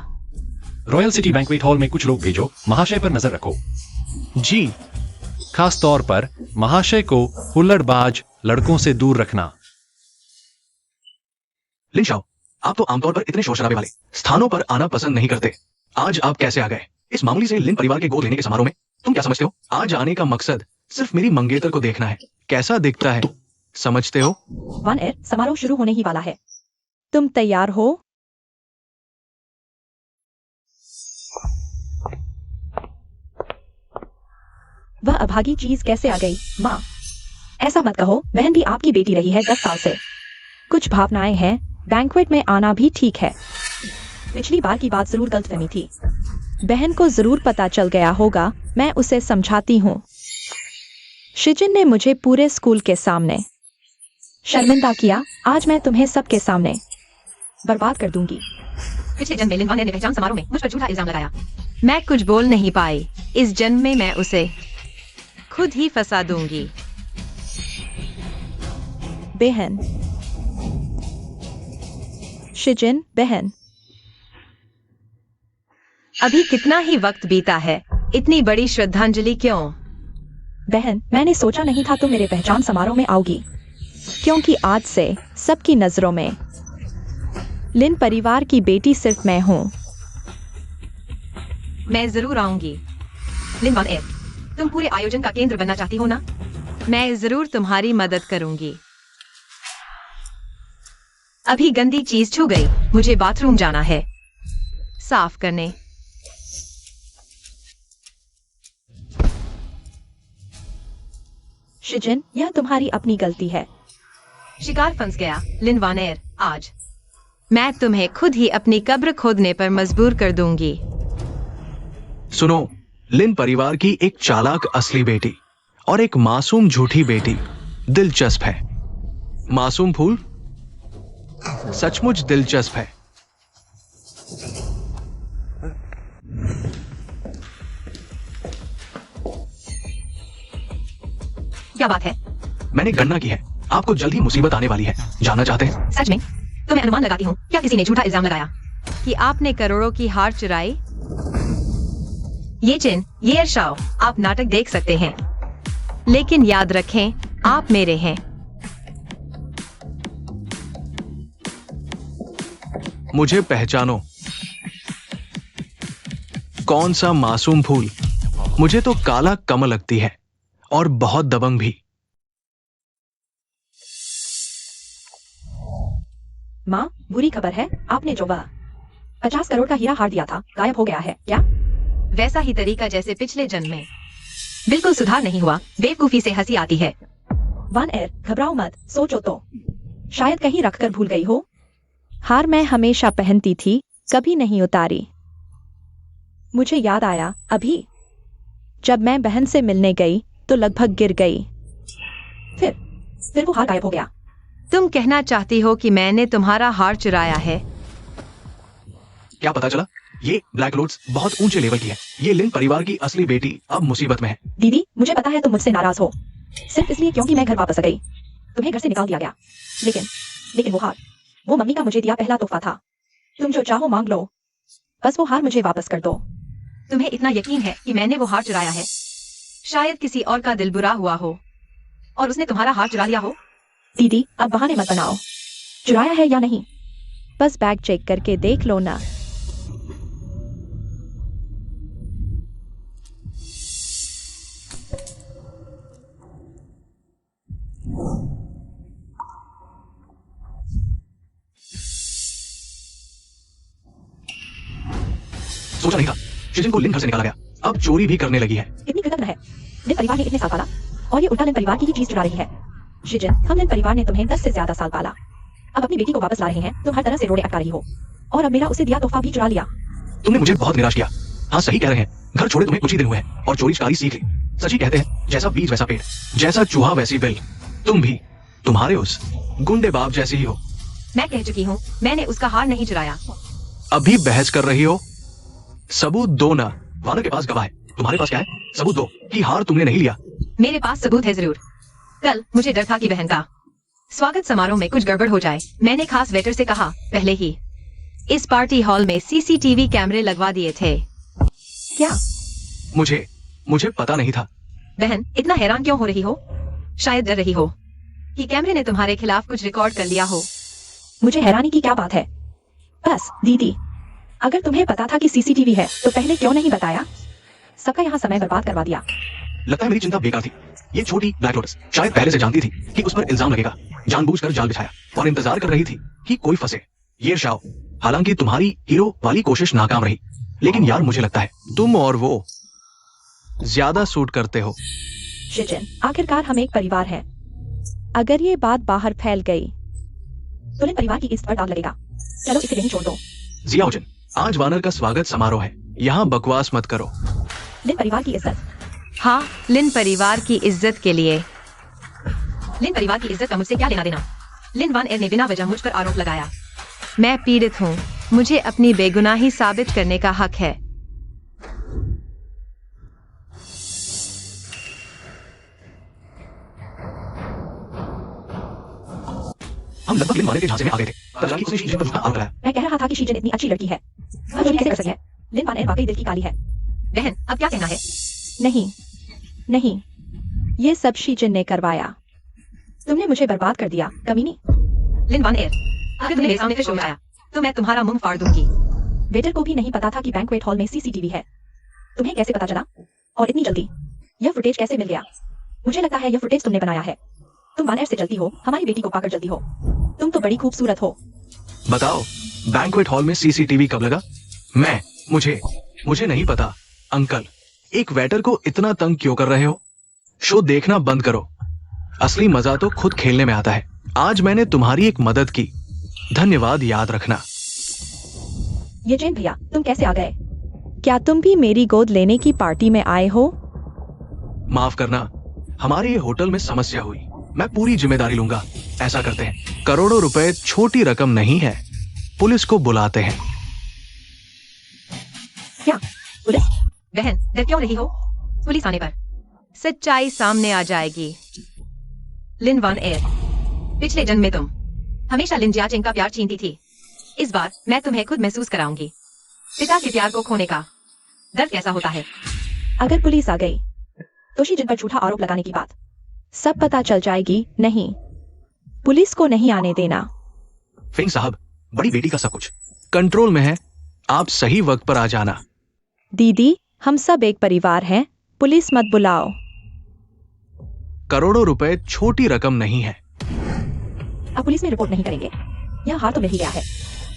रॉयल सिटी बैंक्वेट हॉल में कुछ लोग भेजो, महाशय पर नजर रखो। जी। खास तौर पर महाशय को हुल्लड़बाज लड़कों से दूर रखना। लिन शाओ, आप तो आमतौर पर इतने शोर शराबे वाले स्थानों पर आना पसंद नहीं करते। आज आप कैसे आ गए इस मामूली से लिन परिवार के गोद लेने के समारोह में? तुम क्या समझते हो? आज आने का मकसद सिर्फ मेरी मंगेतर को देखना है। कैसा दिखता है समझते हो? वान एर, समारोह शुरू होने ही वाला है। तुम तैयार हो? वह अभागी चीज कैसे आ गई? माँ, ऐसा मत कहो। बहन भी आपकी बेटी रही है 10 साल से। कुछ भावनाएं हैं। बैंक्वेट में आना भी ठीक है। पिछली बार की बात जरूर गलतफहमी थी। बहन को जरूर पता चल गया होगा। मैं उसे समझाती हूँ। शिजिन ने मुझे पूरे स्कूल के सामने शर्मिंदा किया। आज मैं तुम्हें सबके सामने बर्बाद कर दूंगी। पिछले जन्म में लिन वान एर ने पहचान समारोह में मुझ पर झूठा इल्जाम लगाया। मैं कुछ बोल नहीं पाई। इस जन्म में मैं उसे खुद ही फंसा दूंगी। बहन, शिजिन बहन। अभी कितना ही वक्त बीता है, इतनी बड़ी श्रद्धांजलि क्यों? बहन, मैंने सोचा नहीं था तुम मेरे पहचान समारोह में आओगी, क्योंकि आज से सबकी नजरों में लिन परिवार की बेटी सिर्फ मैं हूँ। मैं जरूर आऊंगी। लिन वान एर, तुम पूरे आयोजन का केंद्र बनना चाहती हो ना? मैं जरूर तुम्हारी मदद करूंगी। अभी गंदी चीज छू गई। मुझे बाथरूम जाना है साफ करने। शिजिन, यह तुम्हारी अपनी गलती है। शिकार फंस गया। लिन वान एर, आज मैं तुम्हें खुद ही अपनी कब्र खोदने पर मजबूर कर दूंगी। सुनो, लिन परिवार की एक चालाक असली बेटी और एक मासूम झूठी बेटी दिलचस्प है। मासूम फूल सचमुच दिलचस्प है। क्या बात है? मैंने गणना की है, आपको जल्द ही मुसीबत आने वाली है। जानना चाहते हैं? सच में? तो मैं अनुमान लगाती हूँ, क्या किसी ने झूठा इल्जाम लगाया? कि आपने करोड़ों की हार चुराई? ये चिन, ये एरशाओ, आप नाटक देख सकते हैं। लेकिन याद रखें, आप मेरे हैं। मुझे पहचानो। कौन सा मासूम फूल? मुझे तो काला कमल लगती है और बहुत दबंग भी। माँ, बुरी खबर है। आपने जो वह 50 करोड़ का हीरा हार दिया था, गायब हो गया है। क्या? वैसा ही तरीका जैसे पिछले जन्म में। बिल्कुल सुधार नहीं हुआ। बेवकूफी से हंसी आती है। वान एर, घबराओ मत। सोचो तो, शायद कहीं रखकर भूल गई हो। हार मैं हमेशा पहनती थी, कभी नहीं उतारी। मुझे याद आया अभी, जब मैं बहन से मिलने गई तो लगभग गिर गई। फिर वो हार गायब हो गया। तुम कहना चाहती हो कि मैंने तुम्हारा हार चुराया है? क्या पता चला? ये ब्लैक लोड्स बहुत ऊंचे लेवल की है। ये लिन परिवार की असली बेटी अब मुसीबत में है। दीदी, मुझे पता है तुम मुझसे नाराज हो, सिर्फ इसलिए क्योंकि मैं घर वापस आ गई। तुम्हें घर से निकाल दिया गया। लेकिन वो हार, वो मम्मी का मुझे दिया पहला तोहफा था। तुम जो चाहो मांग लो, बस वो हार मुझे वापस कर दो। तुम्हें इतना यकीन है कि मैंने वो हार चुराया है? शायद किसी और का दिल बुरा हुआ हो और उसने तुम्हारा हार चुरा लिया हो। दीदी, अब बहाने मत बनाओ। चुराया है या नहीं, बस बैग चेक करके देख लो ना। सोचा नहीं था शिजिन को लिन घर से निकाला गया। अब चोरी भी करने लगी है। इतनी कृतज्ञ है। लिन परिवार ने इतने साल पाला और ये उल्टा लिन परिवार की ही चीज चुरा रही है। शिजिन, हम लिन परिवार ने तुम्हें 10 से ज्यादा साल पाला। अब अपनी बेटी को वापस ला रहे हैं। तुम हर तरह से रोड़े अटका रही हो और अब मेरा उसे दिया तोहफा भी चुरा लिया। तुमने मुझे बहुत निराश किया। हाँ, सही कह रहे हैं। घर छोड़े तुम्हें कुछ ही दिन हुए हैं और चोरी चकारी सीख ली। सच ही कहते हैं, जैसा बीज वैसा पेड़, जैसा चूहा वैसी बिल। तुम भी तुम्हारे उस गुंडे बाप जैसी ही हो। मैं कह चुकी हूँ, मैंने उसका हार नहीं चुराया। अभी बहस कर रही हो? सबूत दो ना। वानर के पास गवाह है, तुम्हारे पास क्या है? सबूत दो कि हार तुमने नहीं लिया। मेरे पास सबूत है जरूर। कल मुझे डर था कि बहन का स्वागत समारोह में कुछ गड़बड़ हो जाए। मैंने खास वेटर से कहा पहले ही इस पार्टी हॉल में सीसीटीवी कैमरे लगवा दिए थे। क्या? मुझे पता नहीं था। बहन इतना हैरान क्यों हो रही हो? शायद डर रही हो कि कैमरे ने तुम्हारे खिलाफ कुछ रिकॉर्ड कर लिया हो। मुझे हैरानी की क्या बात है? बस दीदी, अगर तुम्हें पता था कि सीसीटीवी है तो पहले क्यों नहीं बताया? सबका यहाँ समय बर्बाद करवा दिया। लगता है मेरी चिंता बेकार थी। ये छोटी ब्लैक लोटस शायद पहले से जानती थी कि उस पर इल्जाम लगेगा, जानबूझकर जाल बिछाया और इंतजार कर रही थी कि कोई फंसे। ये शाओ, हालांकि तुम्हारी हीरो वाली कोशिश नाकाम रही, लेकिन यार मुझे लगता है तुम और वो ज्यादा सूट करते हो। शिजिन, आखिरकार हम एक परिवार हैं। अगर ये बात बाहर फैल गई तो लिन परिवार की इज्जत पर दाग लगेगा। चलो इसे यहीं छोड़ दो। जियाओजिन, आज वानर का स्वागत समारोह है, यहाँ बकवास मत करो। लिन परिवार की इज्जत। हाँ, लिन परिवार की इज्जत के लिए। लिन परिवार की इज्जत का मुझसे क्या लेना देना? लिन वान एर ने बिना वजह मुझ पर आरोप लगाया। मैं पीड़ित हूँ, मुझे अपनी बेगुनाही साबित करने का हक है। हम लगभग लिन वानर के झांसे में आ गए थे तब जाके उसने शीशे पर झूठा आरोप लगाया। मैं कह रहा था कि शीजन इतनी अच्छी लड़की है, वह चोरी कैसे कर सकती है? लिन वान एर वाकई दिल की काली है। बहन अब क्या कहना है? नहीं, ये सब शीजन ने करवाया। तुमने मुझे बर्बाद कर दिया, कमीनी। लिन वान एर, अगर तुमने मेरे सामने फिर शोर आया तो मैं तुम्हारा मुंह फाड़ दूंगी। वेटर को भी नहीं पता था कि बैंक्वेट हॉल में सीसीटीवी है। तुम्हें कैसे पता चला? और इतनी जल्दी? यह फुटेज कैसे मिल गया? मुझे लगता है यह फुटेज तुमने बनाया है। तुम वान एर से जलती हो, हमारी बेटी को पाकर जलती हो। तुम तो बड़ी खूबसूरत हो। बताओ, बैंक्वेट हॉल में सीसीटीवी कब लगा? मुझे नहीं पता। अंकल, एक वेटर को इतना तंग क्यों कर रहे हो? शो देखना बंद करो। असली मजा तो खुद खेलने में आता है। आज मैंने तुम्हारी एक मदद की, धन्यवाद याद रखना। ये जैन भैया, तुम कैसे आ गए? क्या तुम भी मेरी गोद लेने की पार्टी में आए हो? माफ करना, हमारे ये होटल में समस्या हुई। मैं पूरी जिम्मेदारी लूंगा। ऐसा करते हैं, करोड़ों रुपए छोटी रकम नहीं है, पुलिस को बुलाते हैं। क्या? पुलिस? बहन डर क्यों रही हो? पुलिस आने पर सच्चाई सामने आ जाएगी। लिन वान एर, पिछले जन्म में तुम हमेशा लिन जियाचेंग का प्यार छीनती थी। इस बार मैं तुम्हें खुद महसूस कराऊंगी पिता के प्यार को खोने का दर्द कैसा होता है। अगर पुलिस आ गई तो शीजन पर झूठा आरोप लगाने की बात सब पता चल जाएगी। नहीं, पुलिस को नहीं आने देना। फिंग साहब, बड़ी बेटी का सब कुछ कंट्रोल में है, आप सही वक्त पर आ जाना। दीदी, हम सब एक परिवार हैं, पुलिस मत बुलाओ। करोड़ों रुपए छोटी रकम नहीं है। अब पुलिस में रिपोर्ट नहीं करेंगे। यह हार तो मिल ही गया है।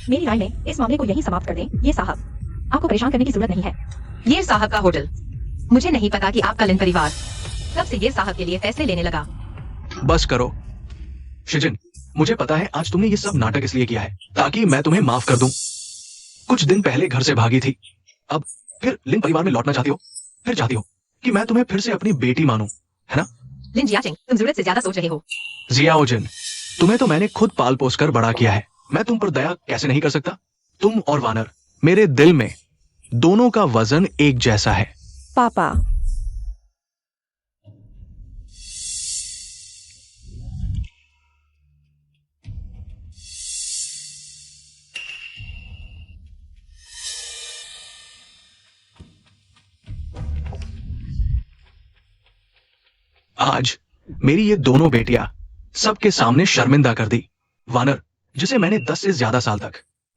मेरी राय में इस मामले को यहीं समाप्त कर दें। ये साहब, आपको परेशान करने की जरूरत नहीं है। ये साहब का होटल। मुझे नहीं पता कि आपका लिन परिवार कब से ये साहब के लिए फैसले लेने लगा। बस करो शिजिन, मुझे पता है आज तुमने ये सब नाटक इसलिए किया है ताकि मैं तुम्हें माफ कर दूं। कुछ दिन पहले घर से भागी थी, अब फिर लिन परिवार में लौटना चाहती हो, फिर चाहती हो कि मैं तुम्हें फिर से अपनी बेटी मानूं, है ना? लिन जियाचेंग, तुम जरूरत से ज्यादा सोच रहे हो। जियाओजिन, तुम्हें तो मैंने खुद पाल पोस कर बड़ा किया है, मैं तुम पर दया कैसे नहीं कर सकता? तुम और वानर मेरे दिल में दोनों का वजन एक जैसा है। पापा, आज मेरी ये दोनों बेटियां सबके सामने शर्मिंदा कर दी। वानर, जिसे मैंने 10 से ज्यादा साल तक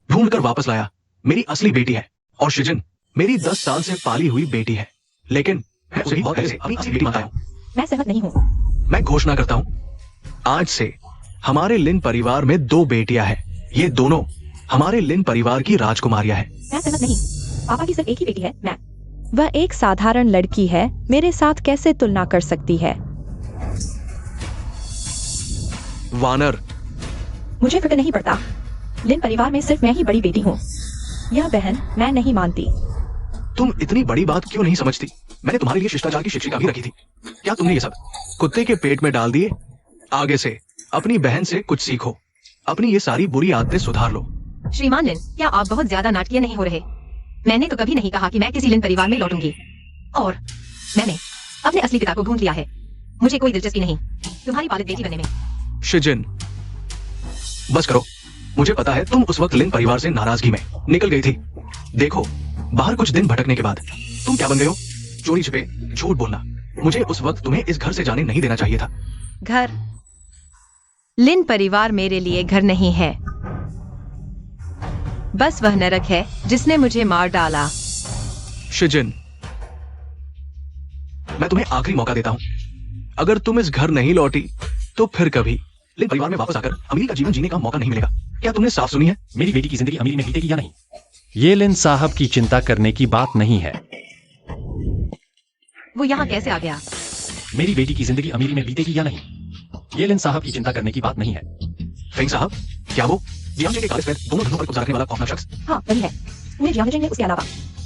ढूंढ कर वापस लाया, मेरी असली बेटी है, और शिजिन मेरी 10 साल से पाली हुई बेटी है, लेकिन मैं उसे बहुत पहले से अपनी असली बेटी मानता हूं। मैं सहमत नहीं हूँ। मैं घोषणा करता हूं, आज से हमारे लिन परिवार में 2 बेटियां हैं। ये दोनों हमारे लिन परिवार की राजकुमारियां हैं। मैं सहमत नहीं। पापा की सिर्फ एक ही बेटी है, मैं। वह एक साधारण लड़की है, मेरे साथ कैसे तुलना कर सकती है? वानर, मुझे फिक्र नहीं पड़ता। लिन परिवार में सिर्फ मैं ही बड़ी बेटी हूँ। यह बहन मैं नहीं मानती। तुम इतनी बड़ी बात क्यों नहीं समझती? मैंने तुम्हारे लिए शिष्टाचार की शिक्षिका भी रखी थी। क्या तुमने ये सब कुत्ते के पेट में डाल दिए? आगे से अपनी बहन से कुछ सीखो, अपनी ये सारी बुरी आदतें सुधार लो। श्रीमान लिन, क्या आप बहुत ज्यादा नाटकीय नहीं हो रहे? मैंने तो कभी नहीं कहा कि मैं किसी लिन परिवार में लौटूंगी, और मैंने अपने असली पिता को ढूंढ लिया है। मुझे कोई दिलचस्पी नहीं तुम्हारी पालित बेटी बनने में। शिजिन, बस करो। मुझे पता है तुम उस वक्त लिन परिवार से नाराजगी में निकल गई थी। देखो, बाहर कुछ दिन भटकने के बाद तुम क्या बन गए हो? चोरी छिपे झूठ बोलना। मुझे उस वक्त तुम्हें इस घर से जाने नहीं देना चाहिए था। घर? लिन परिवार मेरे लिए घर नहीं है, बस वह नरक है जिसने मुझे मार डाला। शिजिन, मैं तुम्हें आखिरी मौका देता हूं। अगर तुम इस घर नहीं लौटी तो फिर कभी लिन परिवार में वापस आकर अमीरी का जीवन जीने का मौका नहीं मिलेगा। क्या तुमने साफ सुनी है? मेरी बेटी की जिंदगी अमीरी में बीतेगी या नहीं, ये लिन साहब की चिंता करने की बात नहीं है। वो यहाँ कैसे आ गया? मेरी बेटी की जिंदगी अमीरी में बीतेगी या नहीं, ये लिन साहब की चिंता करने की बात नहीं है। फेंग साहब, क्या वो जियांग के काले सफेद दोनों धनों पर गुजारने वाला खौफनाक शख्स? हाँ वही है। पूरे जियांग ने उसके अलावा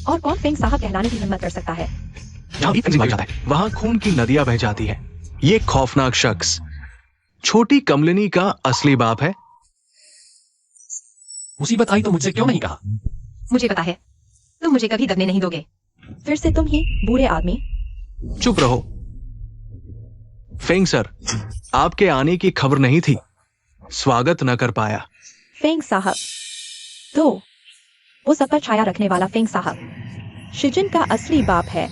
और कौन फेंग साहब कहलाने की हिम्मत कर सकता है? जहां भी फेंग जाता है वहां खून की नदियां बह जाती है। ये खौफनाक शख्स छोटी कमलिनी का असली बाप है। मुसीबत आई तो मुझसे क्यों नहीं कहा? मुझे पता है तुम मुझे कभी दबने नहीं दोगे। फिर से तुम ही बूढ़े आदमी। चुप रहो। फेंग सर, आपके आने की खबर नहीं थी, स्वागत न कर पाया। फेंग साहब तो वो सब पर छाया रखने वाला फेंग साहब शिजिन का असली बाप है।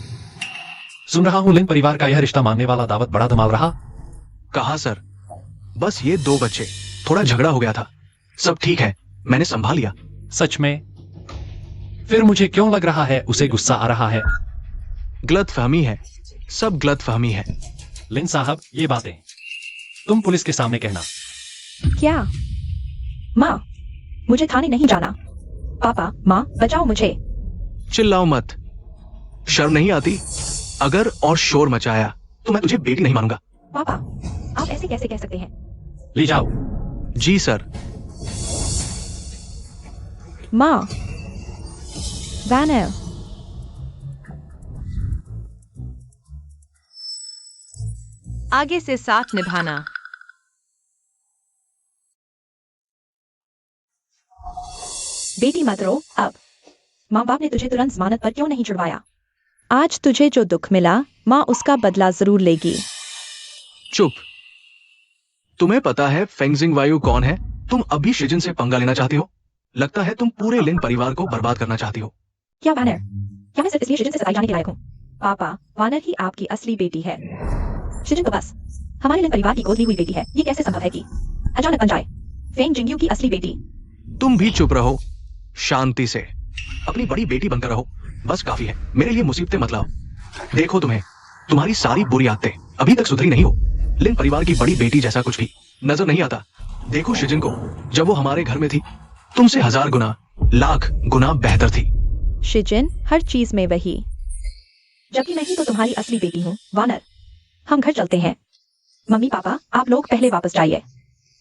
सुन रहा हूं लिन परिवार का यह रिश्ता मानने वाला दावत बड़ा धमाल रहा। कहा सर, बस ये 2 बच्चे, थोड़ा झगड़ा हो गया था, सब ठीक है, मैंने संभाल लिया। सच में? फिर मुझे क्यों लग रहा है उसे गुस्सा आ रहा है? गलतफहमी है, सब गलतफहमी है। लिन साहब, ये बातें तुम पुलिस के सामने कहना। क्या? माँ, मुझे थाने नहीं जाना। पापा, माँ, बचाओ मुझे। चिल्लाओ मत, शर्म नहीं आती? अगर और शोर मचाया तो मैं तुझे बेटी नहीं मानूंगा। पापा, आप ऐसे कैसे कह सकते हैं? ले जाओ। जी सर। माँ, वैनर, आगे से साथ निभाना। बेटी मत रो अब। माँ बाप ने तुझे तुरंत जमानत पर क्यों नहीं छुड़वाया? आज तुझे जो दुख मिला, माँ उसका बदला जरूर लेगी। चुप। तुम्हें पता है फेंगजिंग वायु कौन है? तुम अभी शिजिन से पंगा लेना चाहती हो। लगता है तुम पूरे लिन परिवार को बर्बाद करना चाहती हो। क्या वैनर? क्या मैं सिर्फ इसलिए शिजिन से सताई जाने के लायक हूँ? पापा, वानर ही आपकी असली बेटी है। शिजिन तो बस हमारे लिन परिवार की गोद ली हुई बेटी है। ये कैसे संभव है कि अचानक बन जाए फेंग जिंगयू की असली बेटी? तुम भी चुप रहो, शांति से अपनी बड़ी बेटी बनकर रहो, बस काफी है। मेरे लिए मुसीबतें मत लाओ। देखो, तुम्हारी सारी बुरी आदतें अभी तक सुधरी नहीं हो। लिन परिवार की बड़ी बेटी जैसा कुछ भी नजर नहीं आता। देखो शिजिन को, जब वो हमारे घर में थी तुमसे 1000 गुना, लाख गुना बेहतर थी। शिजिन हर चीज में वही, जबकि मैं ही तो तुम्हारी असली बेटी हूँ। वानर, हम घर चलते हैं। मम्मी पापा, आप लोग पहले वापस जाइए।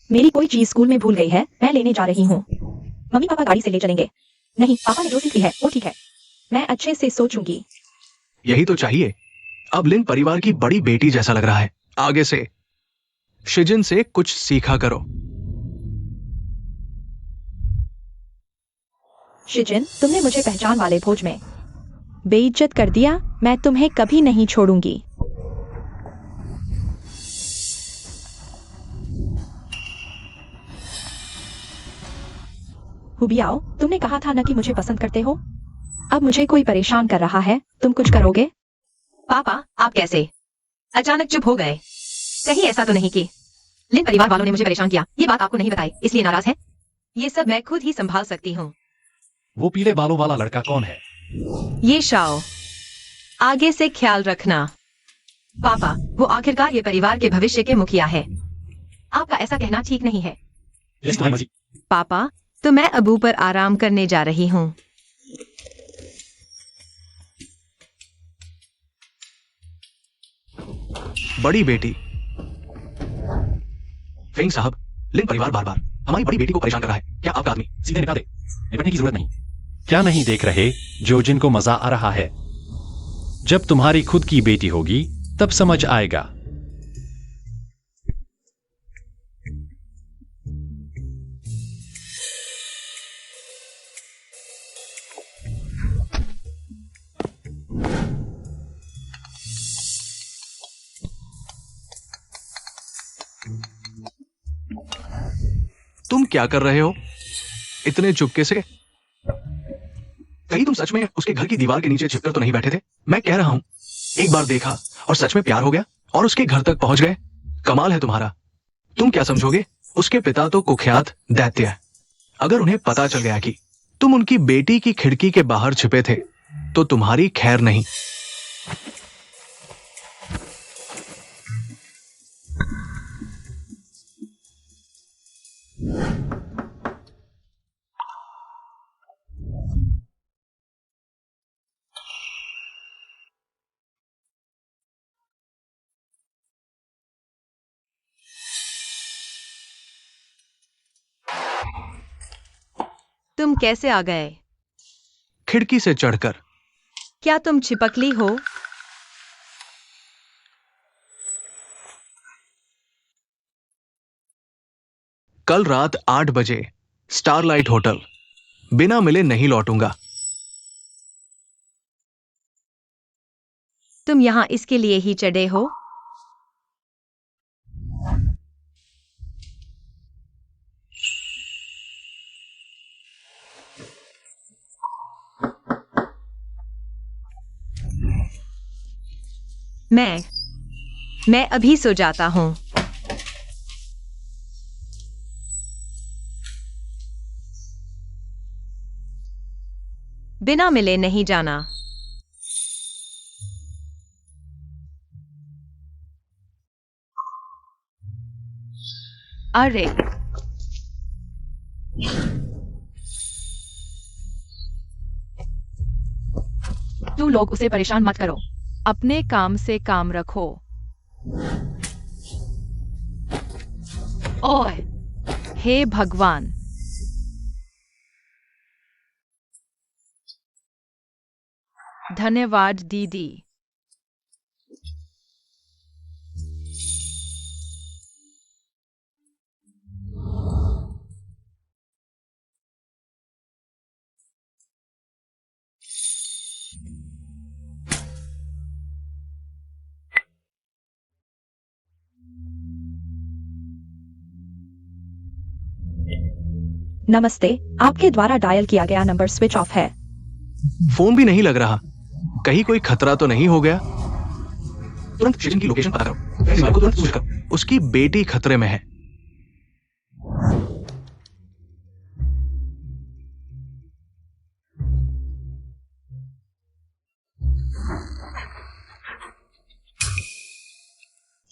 मेरी कोई चीज स्कूल में भूल गई है, मैं लेने जा रही हूँ। मम्मी पापा गाड़ी से ले चलेंगे। नहीं, पापा ने जो सीख ली है वो ठीक है, मैं अच्छे से सोचूंगी। यही तो चाहिए। अब लिन परिवार की बड़ी बेटी जैसा लग रहा है। आगे से शिजिन से कुछ सीखा करो। शिजिन, तुमने मुझे पहचान वाले भोज में बेइज्जत कर दिया। मैं तुम्हें कभी नहीं छोड़ूंगी। हुबियाओ, तुमने कहा था ना कि मुझे पसंद करते हो। अब मुझे कोई परेशान कर रहा है, तुम कुछ करोगे? पापा, आप कैसे अचानक चुप हो गए? कहीं ऐसा तो नहीं कि लिन परिवार वालों ने मुझे परेशान किया, ये बात आपको नहीं बताई इसलिए नाराज है? ये सब मैं खुद ही संभाल सकती हूँ। वो पीले बालों वाला लड़का कौन है? ये शाओ, आगे से ख्याल रखना। पापा, वो आखिरकार ये परिवार के भविष्य के मुखिया है। आपका ऐसा कहना ठीक नहीं है। यस तुम्हारी मर्जी। पापा, तो मैं अबू पर आराम करने जा रही हूँ। बड़ी बेटी। फेंग साहब, लिन परिवार बार बार हमारी बड़ी बेटी को परेशान कर रहा है। क्या आपका आदमी सीधे निपटा दे, निपटने की जरूरत नहीं। क्या नहीं देख रहे जो जिनको मजा आ रहा है? जब तुम्हारी खुद की बेटी होगी तब समझ आएगा। क्या कर रहे हो इतने चुपके से? कहीं तुम सच में उसके घर की दीवार के नीचे छिपकर तो नहीं बैठे थे? मैं कह रहा हूं, एक बार देखा और सच में प्यार हो गया और उसके घर तक पहुंच गए। कमाल है तुम्हारा। तुम क्या समझोगे, उसके पिता तो कुख्यात दैत्य है। अगर उन्हें पता चल गया कि तुम उनकी बेटी की खिड़की के बाहर छिपे थे तो तुम्हारी खैर नहीं। तुम कैसे आ गए? खिड़की से चढ़कर। क्या तुम छिपकली हो? कल रात 8 बजे स्टारलाइट होटल। बिना मिले नहीं लौटूंगा। तुम यहाँ इसके लिए ही चढ़े हो? मैं अभी सो जाता हूँ। बिना मिले नहीं जाना। अरे तू लोग उसे परेशान मत करो। अपने काम से काम रखो। ओए, हे भगवान। धन्यवाद दीदी। नमस्ते, आपके द्वारा डायल किया गया नंबर स्विच ऑफ है। फोन भी नहीं लग रहा। कहीं कोई खतरा तो नहीं हो गया? तुरंत शिजन की लोकेशन पता करो। इस बात को तुरंत सूचित करो। उसकी बेटी खतरे में है।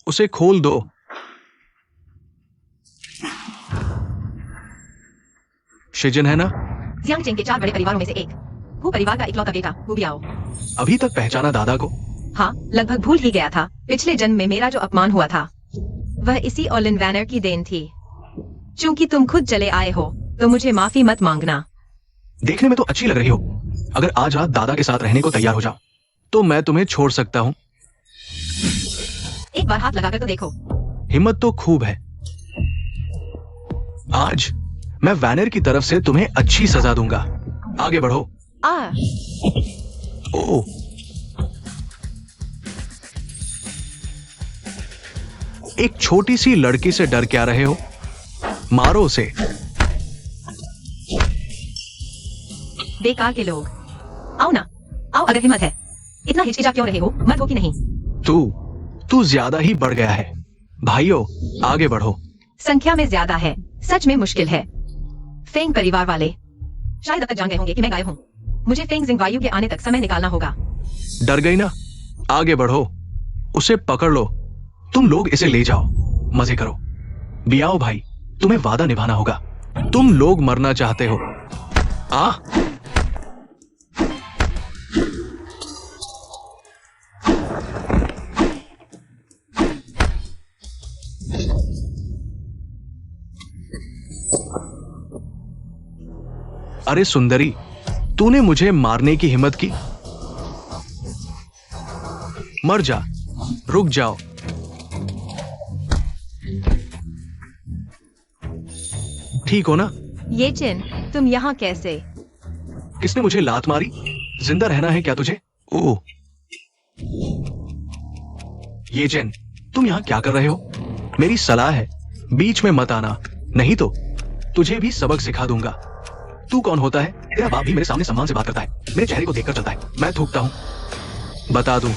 उसे खोल दो। शिजन है ना? जियांग चेंग के 4 बड़े परिवारों में से एक। वो परिवार का इकलौता बेटा हु बियाओ। अभी तक पहचाना दादा को? हाँ, लगभग भूल ही गया था। पिछले जन्म में मेरा जो अपमान हुआ था वह इसी ओलिन वैनर की देन थी। चूंकि तुम खुद चले आए हो तो मुझे माफी मत मांगना। देखने में तो अच्छी लग रही हो। अगर आज रात दादा के साथ रहने को तैयार हो जाओ तो मैं तुम्हें छोड़ सकता हूँ। एक बार हाथ लगाकर तो देखो। हिम्मत तो खूब है। आज मैं वैनर की तरफ से तुम्हें अच्छी सजा दूंगा। आगे बढ़ो। ओ, एक छोटी सी लड़की से डर क्या रहे हो? मारो उसे। बेकार के लोग। आओ ना, आओ अगर हिम्मत है। इतना हिचकिचा क्यों रहे हो? मत हो कि नहीं? तू ज्यादा ही बढ़ गया है। भाइयों, आगे बढ़ो। संख्या में ज्यादा है, सच में मुश्किल है। फेंग परिवार वाले शायद अब तक जान गए होंगे कि मैं गायब हूँ। मुझे फेंग जिंगवायु के आने तक समय निकालना होगा। डर गई ना? आगे बढ़ो। उसे पकड़ लो। तुम लोग इसे ले जाओ। मजे करो। बियाओ भाई, तुम्हें वादा निभाना होगा। तुम लोग मरना चाहते हो। अरे सुंदरी, तूने मुझे मारने की हिम्मत की? मर जा। रुक जाओ। ठीक हो ना? ये चिन, तुम यहाँ कैसे? किसने मुझे लात मारी? जिंदा रहना है क्या तुझे? ओह, ये जेन, तुम यहाँ क्या कर रहे हो? मेरी सलाह है, बीच में मत आना, नहीं तो तुझे भी सबक सिखा दूंगा। तू कौन होता है? तेरा बाप भी मेरे सामने सम्मान से बात करता है, मेरे चेहरे को देखकर चलता है। मैं थूकता हूं। बता दूं,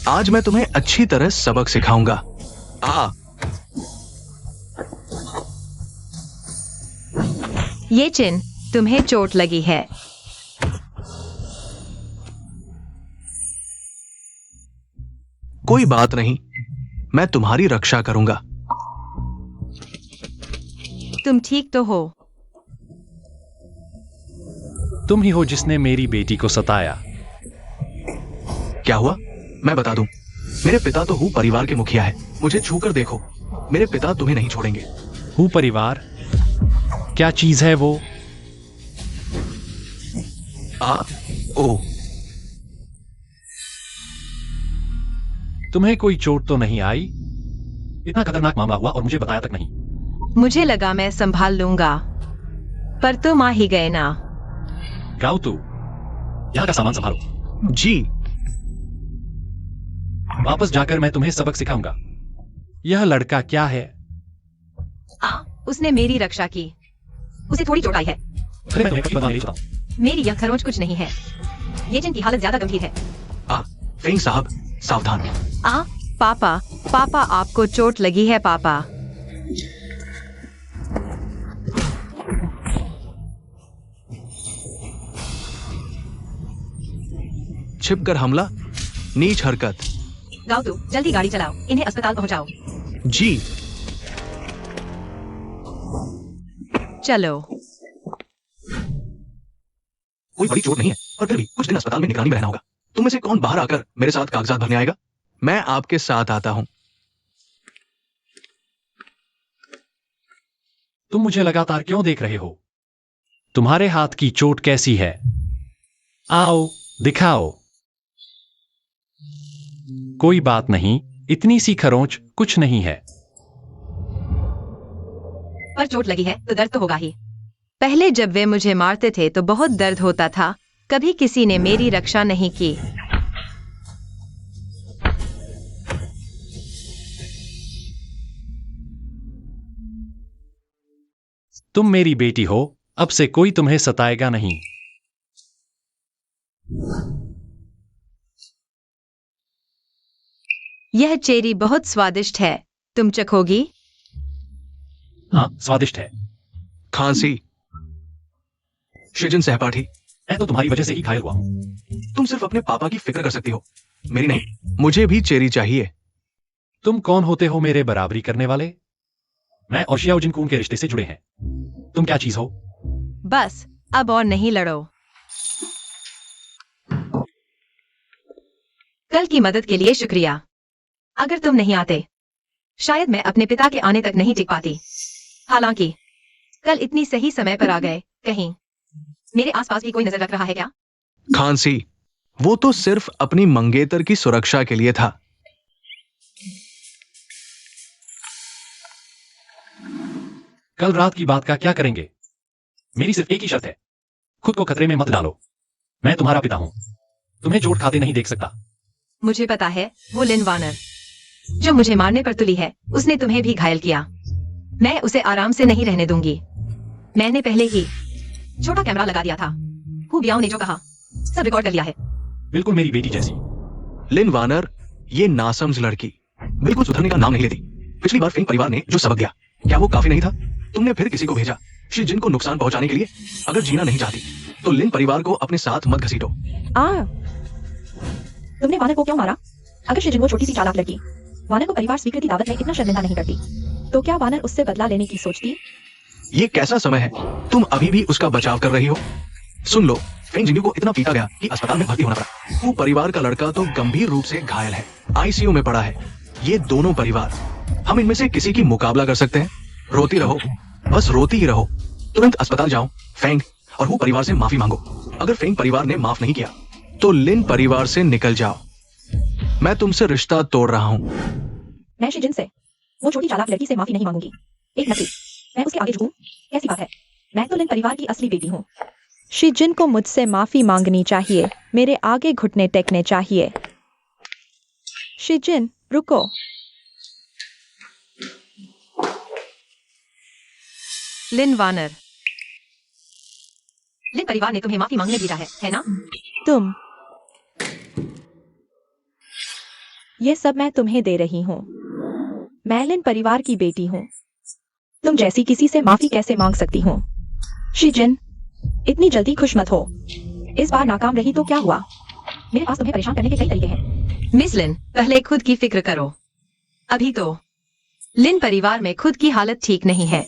आज मैं तुम्हें अच्छी तरह सबक सिखाऊंगा। आ ये चिन, तुम्हें चोट लगी है। कोई बात नहीं, मैं तुम्हारी रक्षा करूंगा। तुम ठीक तो हो? तुम ही हो जिसने मेरी बेटी को सताया। क्या हुआ? मैं बता दूं, मेरे पिता तो हूँ परिवार के मुखिया है। मुझे छूकर देखो, मेरे पिता तुम्हें नहीं छोड़ेंगे। हूँ परिवार? क्या चीज है वो? ओ तुम्हें कोई चोट तो नहीं आई? इतना खतरनाक मामला हुआ और मुझे बताया तक नहीं। मुझे लगा मैं संभाल लूंगा, पर तुम आ ही गए ना। गाओ तू यहाँ का सामान संभालो। जी। वापस जाकर मैं तुम्हें सबक सिखाऊंगा। यह लड़का क्या है? उसने मेरी रक्षा की, उसे थोड़ी चोट आई है। अरे मैं तुम्हें कभी बदला नहीं चाहता हूं। मेरी यह खरोंच कुछ नहीं है। ये जिनकी हालत ज्यादा गंभीर है। फेंग साहब, सावधान। पापा आपको चोट लगी है पापा। छिपकर हमला, नीच हरकत। गाओ तू, जल्दी गाड़ी चलाओ, इन्हें अस्पताल पहुंचाओ। जी। चलो। कोई बड़ी चोट नहीं है, पर फिर भी कुछ दिन अस्पताल में निगरानी में रहना होगा। तुम में से कौन बाहर आकर मेरे साथ कागजात भरने आएगा? मैं आपके साथ आता हूं। तुम मुझे लगातार क्यों देख रहे हो? तुम्हारे हाथ की चोट कैसी है? आओ दिखाओ। कोई बात नहीं, इतनी सी खरोंच कुछ नहीं है। पर चोट लगी है तो दर्द तो होगा ही। पहले जब वे मुझे मारते थे तो बहुत दर्द होता था। कभी किसी ने मेरी रक्षा नहीं की। तुम मेरी बेटी हो, अब से कोई तुम्हें सताएगा नहीं। यह चेरी बहुत स्वादिष्ट है, तुम चखोगी? हाँ, स्वादिष्ट है। खांसी। शिजिन सहपाठी, मैं तो तुम्हारी वजह से ही घायल हुआ हूं। तुम सिर्फ अपने पापा की फिक्र कर सकती हो, मेरी नहीं। मुझे भी चेरी चाहिए। तुम कौन होते हो मेरे बराबरी करने वाले? मैं और शियाओ जिनकून के रिश्ते से जुड़े हैं। तुम क्या चीज हो? बस, अब और नहीं लड़ो। कल की मदद के लिए शुक्रिया। अगर तुम नहीं आते, शायद मैं अपने पिता के आने तक नहीं टिक पाती। हालांकि कल इतनी सही समय पर आ गए। कहीं मेरे आसपास भी कोई नजर रख रहा है क्या? खांसी, वो तो सिर्फ अपनी मंगेतर की सुरक्षा के लिए था। कल रात की बात का क्या करेंगे? मेरी सिर्फ एक ही शर्त है, खुद को खतरे में मत डालो। मैं तुम्हारा पिता हूं, तुम्हें चोट खाते नहीं देख सकता। मुझे पता है, वो लिन वानर जो मुझे मारने पर तुली है, उसने तुम्हें भी घायल किया। मैं उसे आराम से नहीं रहने दूंगी। मैंने पहले ही छोटा कैमरा लगा दिया था। हु बियाओ ने जो कहा सब रिकॉर्ड कर लिया है। बिल्कुल मेरी बेटी जैसी। लिन वानर, ये नासमझ लड़की बिल्कुल सुधरने का नाम नहीं लेती। पिछली बार फेंग परिवार ने जो सबक दिया, क्या वो काफी नहीं था? तुमने फिर किसी को भेजा शिजिन को नुकसान पहुंचाने के लिए। अगर जीना नहीं चाहती तो लिन परिवार को अपने साथ मत घसीटो। तुमने वानर को क्यों मारा? अगर शिजिन वो छोटी सी चालाक लड़की वानर को परिवार स्वीकृति दावत में इतना शर्मिंदा नहीं करती, तो क्या वानर उससे बदला लेने की सोचती? ये कैसा समय है, तुम अभी भी उसका बचाव कर रही हो? सुन लो, फेंग जिंगू को इतना पीटा गया कि अस्पताल में भर्ती होना पड़ा। वो परिवार का लड़का तो गंभीर रूप से घायल है, आईसीयू में पड़ा है। ये दोनों परिवार, हम इनमें से किसी की मुकाबला कर सकते हैं? रोती रहो, बस रोती ही रहो। तुरंत अस्पताल जाओ फेंग, और वो परिवार से माफी मांगो। अगर फेंग परिवार ने माफ नहीं किया तो लिन परिवार से निकल जाओ। मैं तुमसे रिश्ता तोड़ रहा हूं। मैं शिजिन से, वो छोटी चालाक लड़की से माफी नहीं मांगूंगी। एक नकली, मैं उसके आगे झुकूं? कैसी बात है? मैं तो लिन परिवार की असली बेटी हूँ। शिजिन को मुझसे माफी मांगनी चाहिए, मेरे आगे घुटने टेकने चाहिए। शिजिन, रुको। लिन वानर। लिन परिवार ने तुम्हें माफी मांगने भेजा है ना? तुम। ये सब मैं तुम्हें दे रही हूँ। मैं लिन परिवार की बेटी हूँ। तुम जैसी किसी से माफी कैसे मांग सकती हूँ? शिजिन, इतनी जल्दी खुश मत हो। इस बार नाकाम रही तो क्या हुआ? मेरे पास तुम्हें परेशान करने के कई तरीके हैं। मिस लिन, पहले खुद की फिक्र करो। अभी तो लिन परिवार में खुद की हालत ठीक नहीं है।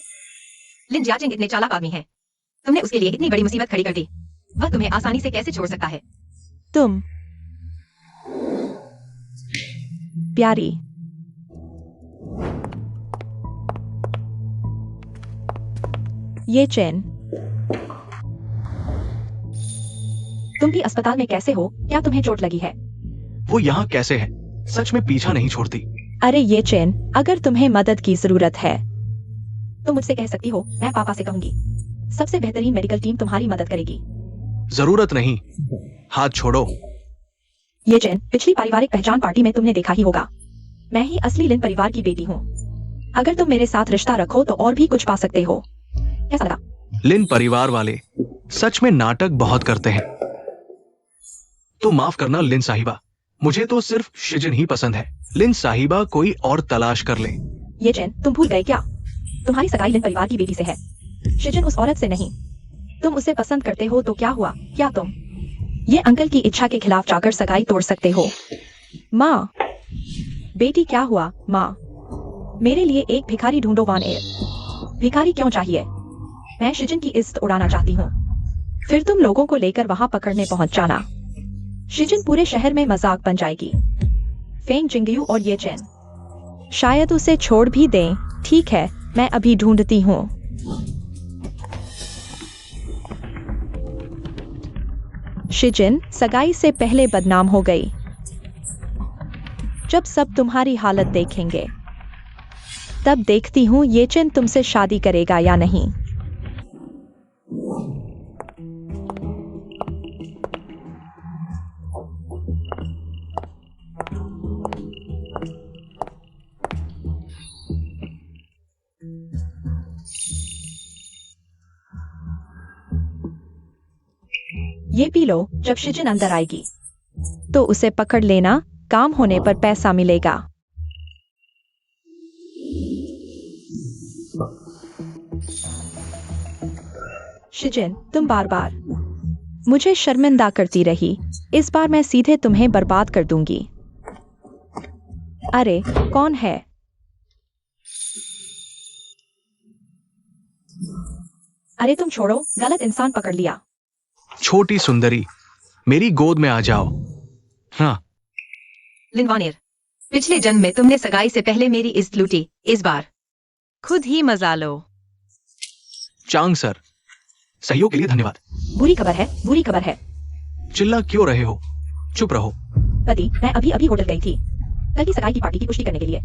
लिन जियाजिंग इतने चालाक आदमी है, तुमने उसके लिए इतनी बड़ी मुसीबत खड़ी कर दी। वह तुम्हें आसानी से कैसे छोड़ सकता है? तुम प्यारी। ये चैन। तुम भी अस्पताल में कैसे हो? क्या तुम्हें चोट लगी है? वो यहाँ कैसे है? सच में पीछा नहीं छोड़ती। अरे ये चैन, अगर तुम्हें मदद की जरूरत है तुम मुझसे कह सकती हो, मैं पापा से कहूंगी। सबसे बेहतरीन मेडिकल टीम तुम्हारी मदद करेगी। जरूरत नहीं, हाथ छोड़ो। ये चैन, पिछली पारिवारिक पहचान पार्टी में तुमने देखा ही होगा। मैं ही असली लिन परिवार की बेटी हूँ। अगर तुम मेरे साथ रिश्ता रखो तो और भी कुछ पा सकते हो। कैसा लगा? लिन परिवार वाले सच में नाटक बहुत करते हैं। तो माफ करना लिन साहिबा, मुझे तो सिर्फ शिजिन ही पसंद है। लिन साहिबा कोई और तलाश कर ले। ये चैन, तुम भूल गए क्या? तुम्हारी सगाई लिन परिवार की बेटी से है, शिजिन उस औरत से नहीं। तुम उसे पसंद करते हो तो क्या हुआ? क्या तुम ये अंकल की इच्छा के खिलाफ जाकर सगाई तोड़ सकते हो? माँ। बेटी क्या हुआ? माँ, मेरे लिए एक भिखारी ढूंढो वान एयर। भिखारी क्यों चाहिए? मैं शिजिन की इज्जत उड़ाना चाहती हूँ। फिर तुम लोगों को लेकर वहां पकड़ने पहुंच जाना। शिजिन पूरे शहर में मजाक बन जाएगी। फेंग जिंगयू और ये चैन। शायद उसे छोड़ भी दें। ठीक है, मैं अभी ढूंढती हूँ। शिजिन सगाई से पहले बदनाम हो गई। जब सब तुम्हारी हालत देखेंगे तब देखती हूँ ये चैन तुमसे शादी करेगा या नहीं। ये पी लो, जब शिजिन अंदर आएगी तो उसे पकड़ लेना, काम होने पर पैसा मिलेगा। शिजिन, तुम बार बार मुझे शर्मिंदा करती रही। इस बार मैं सीधे तुम्हें बर्बाद कर दूंगी। अरे कौन है? अरे तुम छोड़ो, गलत इंसान पकड़ लिया। छोटी सुंदरी, मेरी गोद में आ जाओ। हाँ, लिन वानियर, पिछले जन्म में तुमने सगाई से पहले मेरी इज्जत लूटी। इस बार खुद ही मजा लो। चांग सर, सहयोग के लिए धन्यवाद। बुरी खबर है, बुरी खबर है। चिल्ला क्यों रहे हो? चुप रहो। पति, मैं अभी अभी होटल गई थी कल की सगाई की पार्टी की पुष्टि करने के लिए,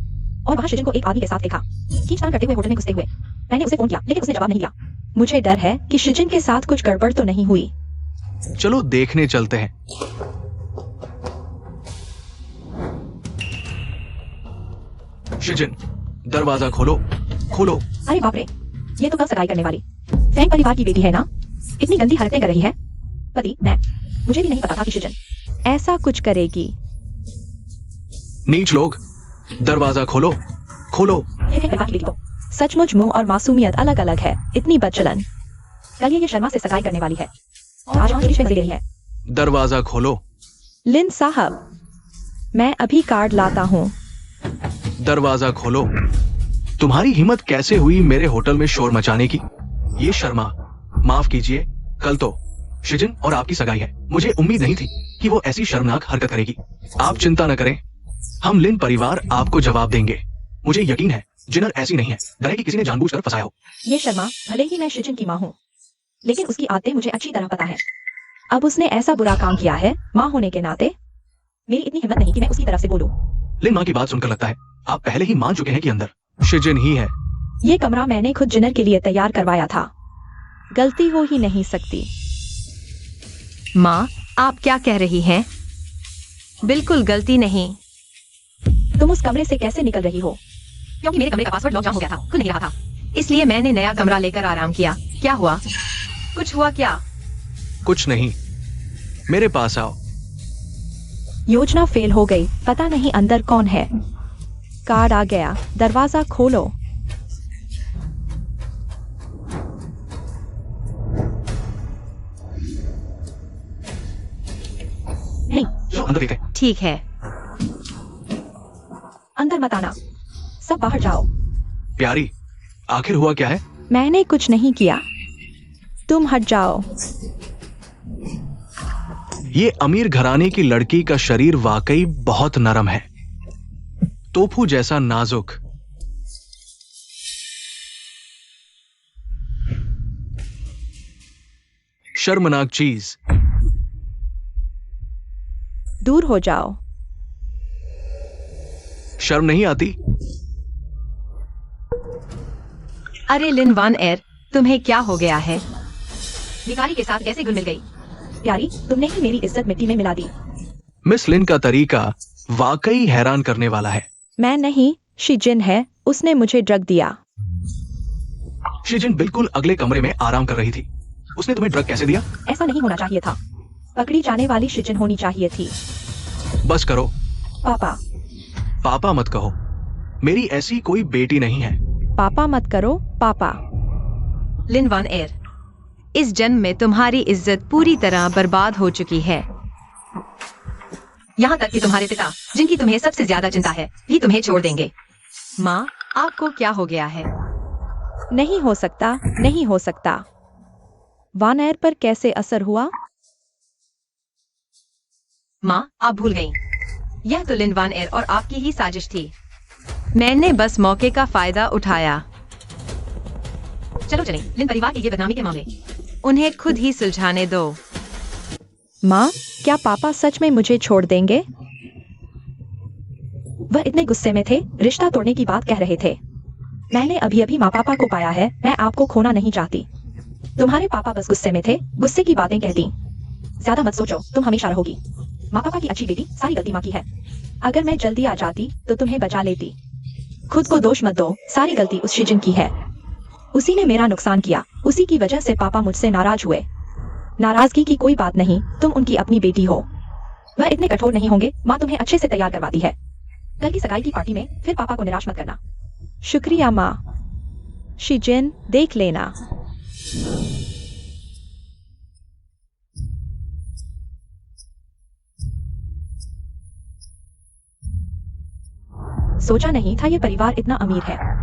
और वहां शिजिन को एक आदमी के साथ देखा, खींचतान करते हुए होटल में घुसते हुए। मैंने उसे फोन किया लेकिन उसने जवाब नहीं दिया। मुझे डर है कि शिजिन के साथ कुछ गड़बड़ तो नहीं हुई। चलो देखने चलते हैं। शिजिन, दरवाजा खोलो, खोलो। अरे बाप रे, ये तो कब सगाई करने वाली फैंग परिवार की बेटी है ना? इतनी गंदी हरकतें कर रही है। पति, मुझे भी नहीं पता था कि शिजिन ऐसा कुछ करेगी। नीच लोग, दरवाजा खोलो, खोलो। ये फैंग परिवार की बेटी तो सचमुच मुंह और मासूमियत अलग अलग है। इतनी बदचलन। कल ये शर्मा से सगाई करने वाली है और आज वहाँ में गई है। दरवाजा खोलो। लिन साहब, मैं अभी कार्ड लाता हूँ। दरवाजा खोलो। तुम्हारी हिम्मत कैसे हुई मेरे होटल में शोर मचाने की? ये शर्मा, माफ कीजिए, कल तो शिजिन और आपकी सगाई है। मुझे उम्मीद नहीं थी कि वो ऐसी शर्मनाक हरकत करेगी। आप चिंता न करें, हम लिन परिवार आपको जवाब देंगे। मुझे यकीन है जिनर ऐसी नहीं है, डरे कि किसी ने जानबूझकर फंसाया हो। ये शर्मा, भले ही मैं शिजिन की माँ हूँ, लेकिन उसकी आदतें मुझे अच्छी तरह पता है। अब उसने ऐसा बुरा काम किया है, माँ होने के नाते मेरी इतनी हिम्मत नहीं कि मैं उसकी तरफ से बोलूं। लिन माँ की बात सुनकर लगता है आप पहले ही मान चुके हैं कि अंदर शिजिन ही है। ये कमरा मैंने खुद जिनर के लिए तैयार करवाया था। गलती हो ही नहीं सकती। माँ, आप क्या कह रही हैं? बिल्कुल गलती नहीं। तुम उस कमरे से कैसे निकल रही हो? क्योंकि मेरे कमरे का पासवर्ड लॉक जाम हो गया था, खुल नहीं रहा था। इसलिए मैंने नया कमरा लेकर आराम किया। क्या हुआ? कुछ हुआ क्या? कुछ नहीं, मेरे पास आओ। योजना फेल हो गई। पता नहीं अंदर कौन है। कार्ड आ गया। दरवाजा खोलो। नहीं, चलो अंदर देखते हैं। ठीक है। अंदर मत आना। सब बाहर जाओ। प्यारी, आखिर हुआ क्या है? मैंने कुछ नहीं किया। तुम हट जाओ। ये अमीर घराने की लड़की का शरीर वाकई बहुत नरम है, टोफू जैसा नाजुक। शर्मनाक चीज। दूर हो जाओ। शर्म नहीं आती? अरे लिन वान एर, तुम्हें क्या हो गया है? भिखारी के साथ कैसे घुल मिल गई? प्यारी, तुमने ही मेरी इज्जत मिट्टी में मिला दी। मिस लिन का तरीका वाकई हैरान करने वाला है। मैं नहीं, शिजिन है। उसने मुझे ड्रग दिया। शिजिन बिल्कुल अगले कमरे में आराम कर रही थी। उसने तुम्हें ड्रग कैसे दिया? ऐसा नहीं होना चाहिए था। पकड़ी जाने वाली शिजिन होनी चाहिए थी। बस करो। पापा। पापा मत कहो, मेरी ऐसी कोई बेटी नहीं है। पापा मत करो। पापा। लिन वान एर, इस जन्म में तुम्हारी इज्जत पूरी तरह बर्बाद हो चुकी है। यहाँ तक कि तुम्हारे पिता, जिनकी तुम्हें सबसे ज्यादा चिंता है, भी तुम्हें छोड़ देंगे। माँ, आपको क्या हो गया है? नहीं हो सकता, नहीं हो सकता। वान एर पर कैसे असर हुआ? माँ, आप भूल गईं। यह तो लिन वान एर और आपकी ही साजिश थी। मैंने बस मौके का फायदा उठाया। चलो चलें, लिन परिवार की ये बदनामी के मामले। उन्हें खुद ही सुलझाने दो। माँ, क्या पापा सच में मुझे छोड़ देंगे? वह इतने गुस्से में थे, रिश्ता तोड़ने की बात कह रहे थे। मैंने अभी अभी माँ पापा को पाया है। मैं आपको खोना नहीं चाहती। तुम्हारे पापा बस गुस्से में थे, गुस्से की बातें कहती। ज्यादा मत सोचो, तुम हमेशा रहोगी। माँ पापा की अच्छी बेटी, सारी गलती माँ की है। अगर मैं जल्दी आ जाती तो तुम्हें बचा लेती। खुद को दोष मत दो, सारी गलती उस शिजिन की है। उसी ने मेरा नुकसान किया। उसी की वजह से पापा मुझसे नाराज हुए। नाराजगी की कोई बात नहीं, तुम उनकी अपनी बेटी हो। वह इतने कठोर नहीं होंगे। माँ तुम्हें अच्छे से तैयार करवाती है। कल की सगाई की पार्टी में फिर पापा को निराश मत करना। शुक्रिया माँ। शिजिन, देख लेना। सोचा नहीं था ये परिवार इतना अमीर है।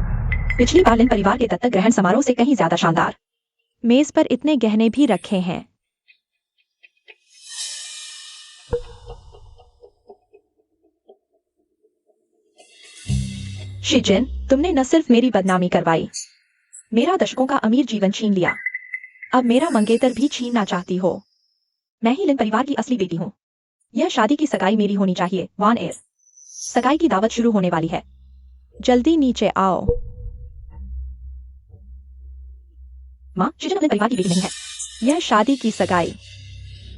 पिछली बार लिन परिवार के दत्तक ग्रहण समारोह से कहीं ज्यादा शानदार। मेज पर इतने गहने भी रखे हैं। शिजिन, तुमने न सिर्फ मेरी बदनामी करवाई, मेरा दशकों का अमीर जीवन छीन लिया। अब मेरा मंगेतर भी छीनना चाहती हो। मैं ही लिन परिवार की असली बेटी हूँ। यह शादी की सगाई मेरी होनी चाहिए। वान एर, सगाई की दावत शुरू होने वाली है। जल्दी नीचे आओ। माँ, शिजिन अपने परिवार की बेटी नहीं है। यह शादी की सगाई।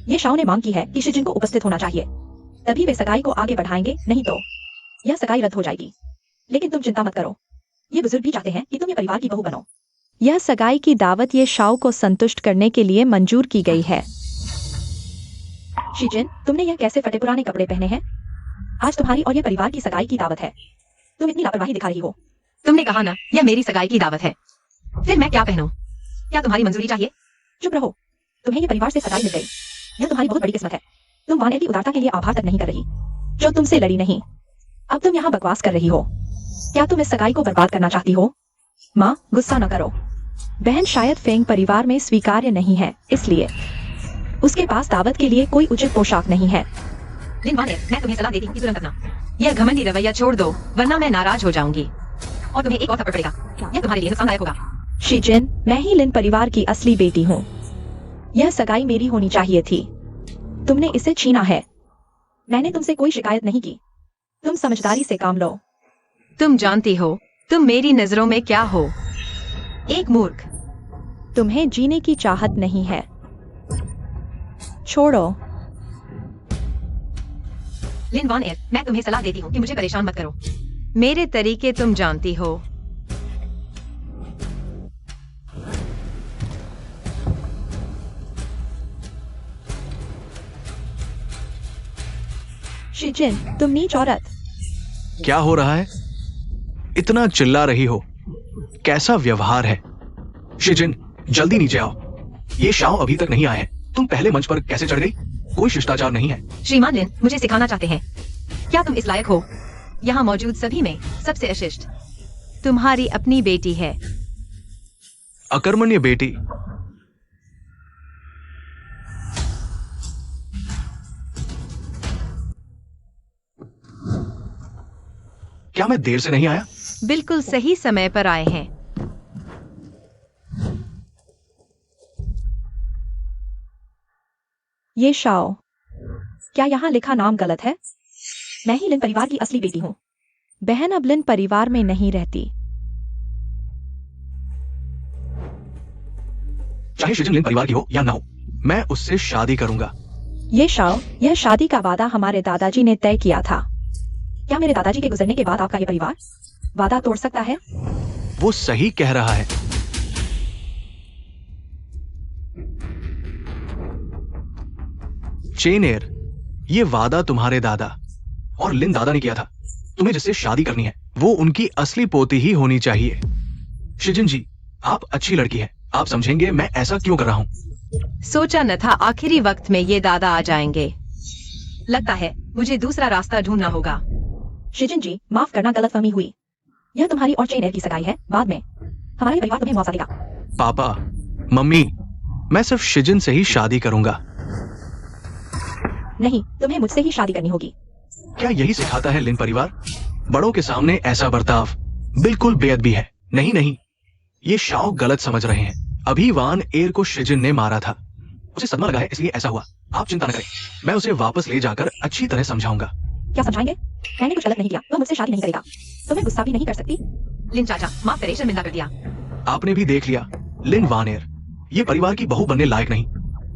यह शाओ ने मांग की है कि शिजिन को उपस्थित होना चाहिए, तभी वे सगाई को आगे बढ़ाएंगे, नहीं तो यह सगाई रद्द हो जाएगी। लेकिन तुम चिंता मत करो, ये बुजुर्ग भी चाहते हैं कि तुम ये परिवार की बहू बनो। यह सगाई की दावत ये शाओ को संतुष्ट करने के लिए मंजूर की गई है। शिजिन, तुमने यह कैसे फटे पुराने कपड़े पहने हैं? आज तुम्हारी और ये परिवार की सगाई की दावत है। तुम इतनी लापरवाही दिखा रही हो। तुमने कहा ना, यह मेरी सगाई की दावत है। फिर मैं क्या पहनूं? क्या तुम्हारी मंजूरी चाहिए? चुप रहो। तुम्हें ये परिवार से सगाई मिल गई। यह तुम्हारी बहुत बड़ी किस्मत है। तुम वान एर की उदारता के लिए आभार तक नहीं कर रही, जो तुमसे लड़ी नहीं। अब तुम यहाँ बकवास कर रही हो। क्या तुम इस सगाई को बर्बाद करना चाहती हो? माँ, गुस्सा न करो। बहन शायद फेंग परिवार में स्वीकार्य नहीं है, इसलिए उसके पास दावत के लिए कोई उचित पोशाक नहीं है। लिन वान एर, मैं तुम्हें सलाह देती हूँ कि तुरंत अपना यह घमंडी रवैया छोड़ दो, वरना मैं नाराज हो जाऊंगी और तुम्हें एक और थप्पड़ पड़ेगा। यह तुम्हारे लिए नुकसानदायक होगा। शिजिन, मैं ही लिन परिवार की असली बेटी हूँ। यह सगाई मेरी होनी चाहिए थी। तुमने इसे छीना है। मैंने तुमसे कोई शिकायत नहीं की। तुम समझदारी से काम लो। तुम जानती हो तुम मेरी नजरों में क्या हो? एक मूर्ख। तुम्हें जीने की चाहत नहीं है। छोड़ो। लिन वान एर, मैं तुम्हें सलाह देती हूँ कि मुझे परेशान मत करो। मेरे तरीके तुम जानती हो। शिजिन, तुम नीच औरत। क्या हो रहा है? इतना चिल्ला रही हो? कैसा व्यवहार है? शिजिन, जल्दी नीचे आओ। ये शाओ अभी तक नहीं आए हैं। तुम पहले मंच पर कैसे चढ़ गई? कोई शिष्टाचार नहीं है। श्रीमान लिन मुझे सिखाना चाहते हैं। क्या तुम इस लायक हो? यहाँ मौजूद सभी में सबसे अशिष्ट तुम्हारी अपनी बेटी है। अकर्मण्य बेटी। क्या मैं देर से नहीं आया? बिल्कुल सही समय पर आए हैं। ये शाओ, क्या यहाँ लिखा नाम गलत है? मैं ही लिन परिवार की असली बेटी हूँ। बहन अब लिन परिवार में नहीं रहती। चाहे शिजिन लिन परिवार की हो या ना हो, मैं उससे शादी करूंगा। ये शाओ, यह शादी का वादा हमारे दादाजी ने तय किया था। क्या मेरे दादाजी के गुजरने के बाद आपका ये परिवार वादा तोड़ सकता है? वो सही कह रहा है। चेनेर, ये वादा तुम्हारे दादा और लिन दादा ने किया था। तुम्हें जिससे शादी करनी है वो उनकी असली पोती ही होनी चाहिए। शिजिन जी, आप अच्छी लड़की है। आप समझेंगे मैं ऐसा क्यों कर रहा हूं। सोचा न था आखिरी वक्त में ये दादा आ जाएंगे। लगता है मुझे दूसरा रास्ता ढूंढना होगा। शिजिन जी, माफ करना, गलतफहमी हुई। यह तुम्हारी और चेनेर की सगाई है। बाद में हमारा परिवार तुम्हें मुआवजा देगा। पापा, मम्मी, मैं सिर्फ शिजिन से ही शादी करूंगा। नहीं, तुम्हें मुझसे ही शादी करनी होगी। क्या यही सिखाता है लिन परिवार? बड़ों के सामने ऐसा बर्ताव बिल्कुल बेअदबी है। नहीं नहीं, ये शाओ गलत समझ रहे हैं। अभी वान एर को शिजिन ने मारा था। उसे सदमा लगा है इसलिए ऐसा हुआ। आप चिंता न करें, मैं उसे वापस ले जाकर अच्छी तरह समझाऊंगा। क्या समझाएंगे? मैंने कुछ गलत नहीं किया, वह मुझसे शादी नहीं करेगा। तुम्हें गुस्सा भी नहीं कर सकती? लिन चाचा माफ करे, शर्मिंदा कर दिया। आपने भी देख लिया, लिन वान एर ये परिवार की बहू बनने लायक नहीं।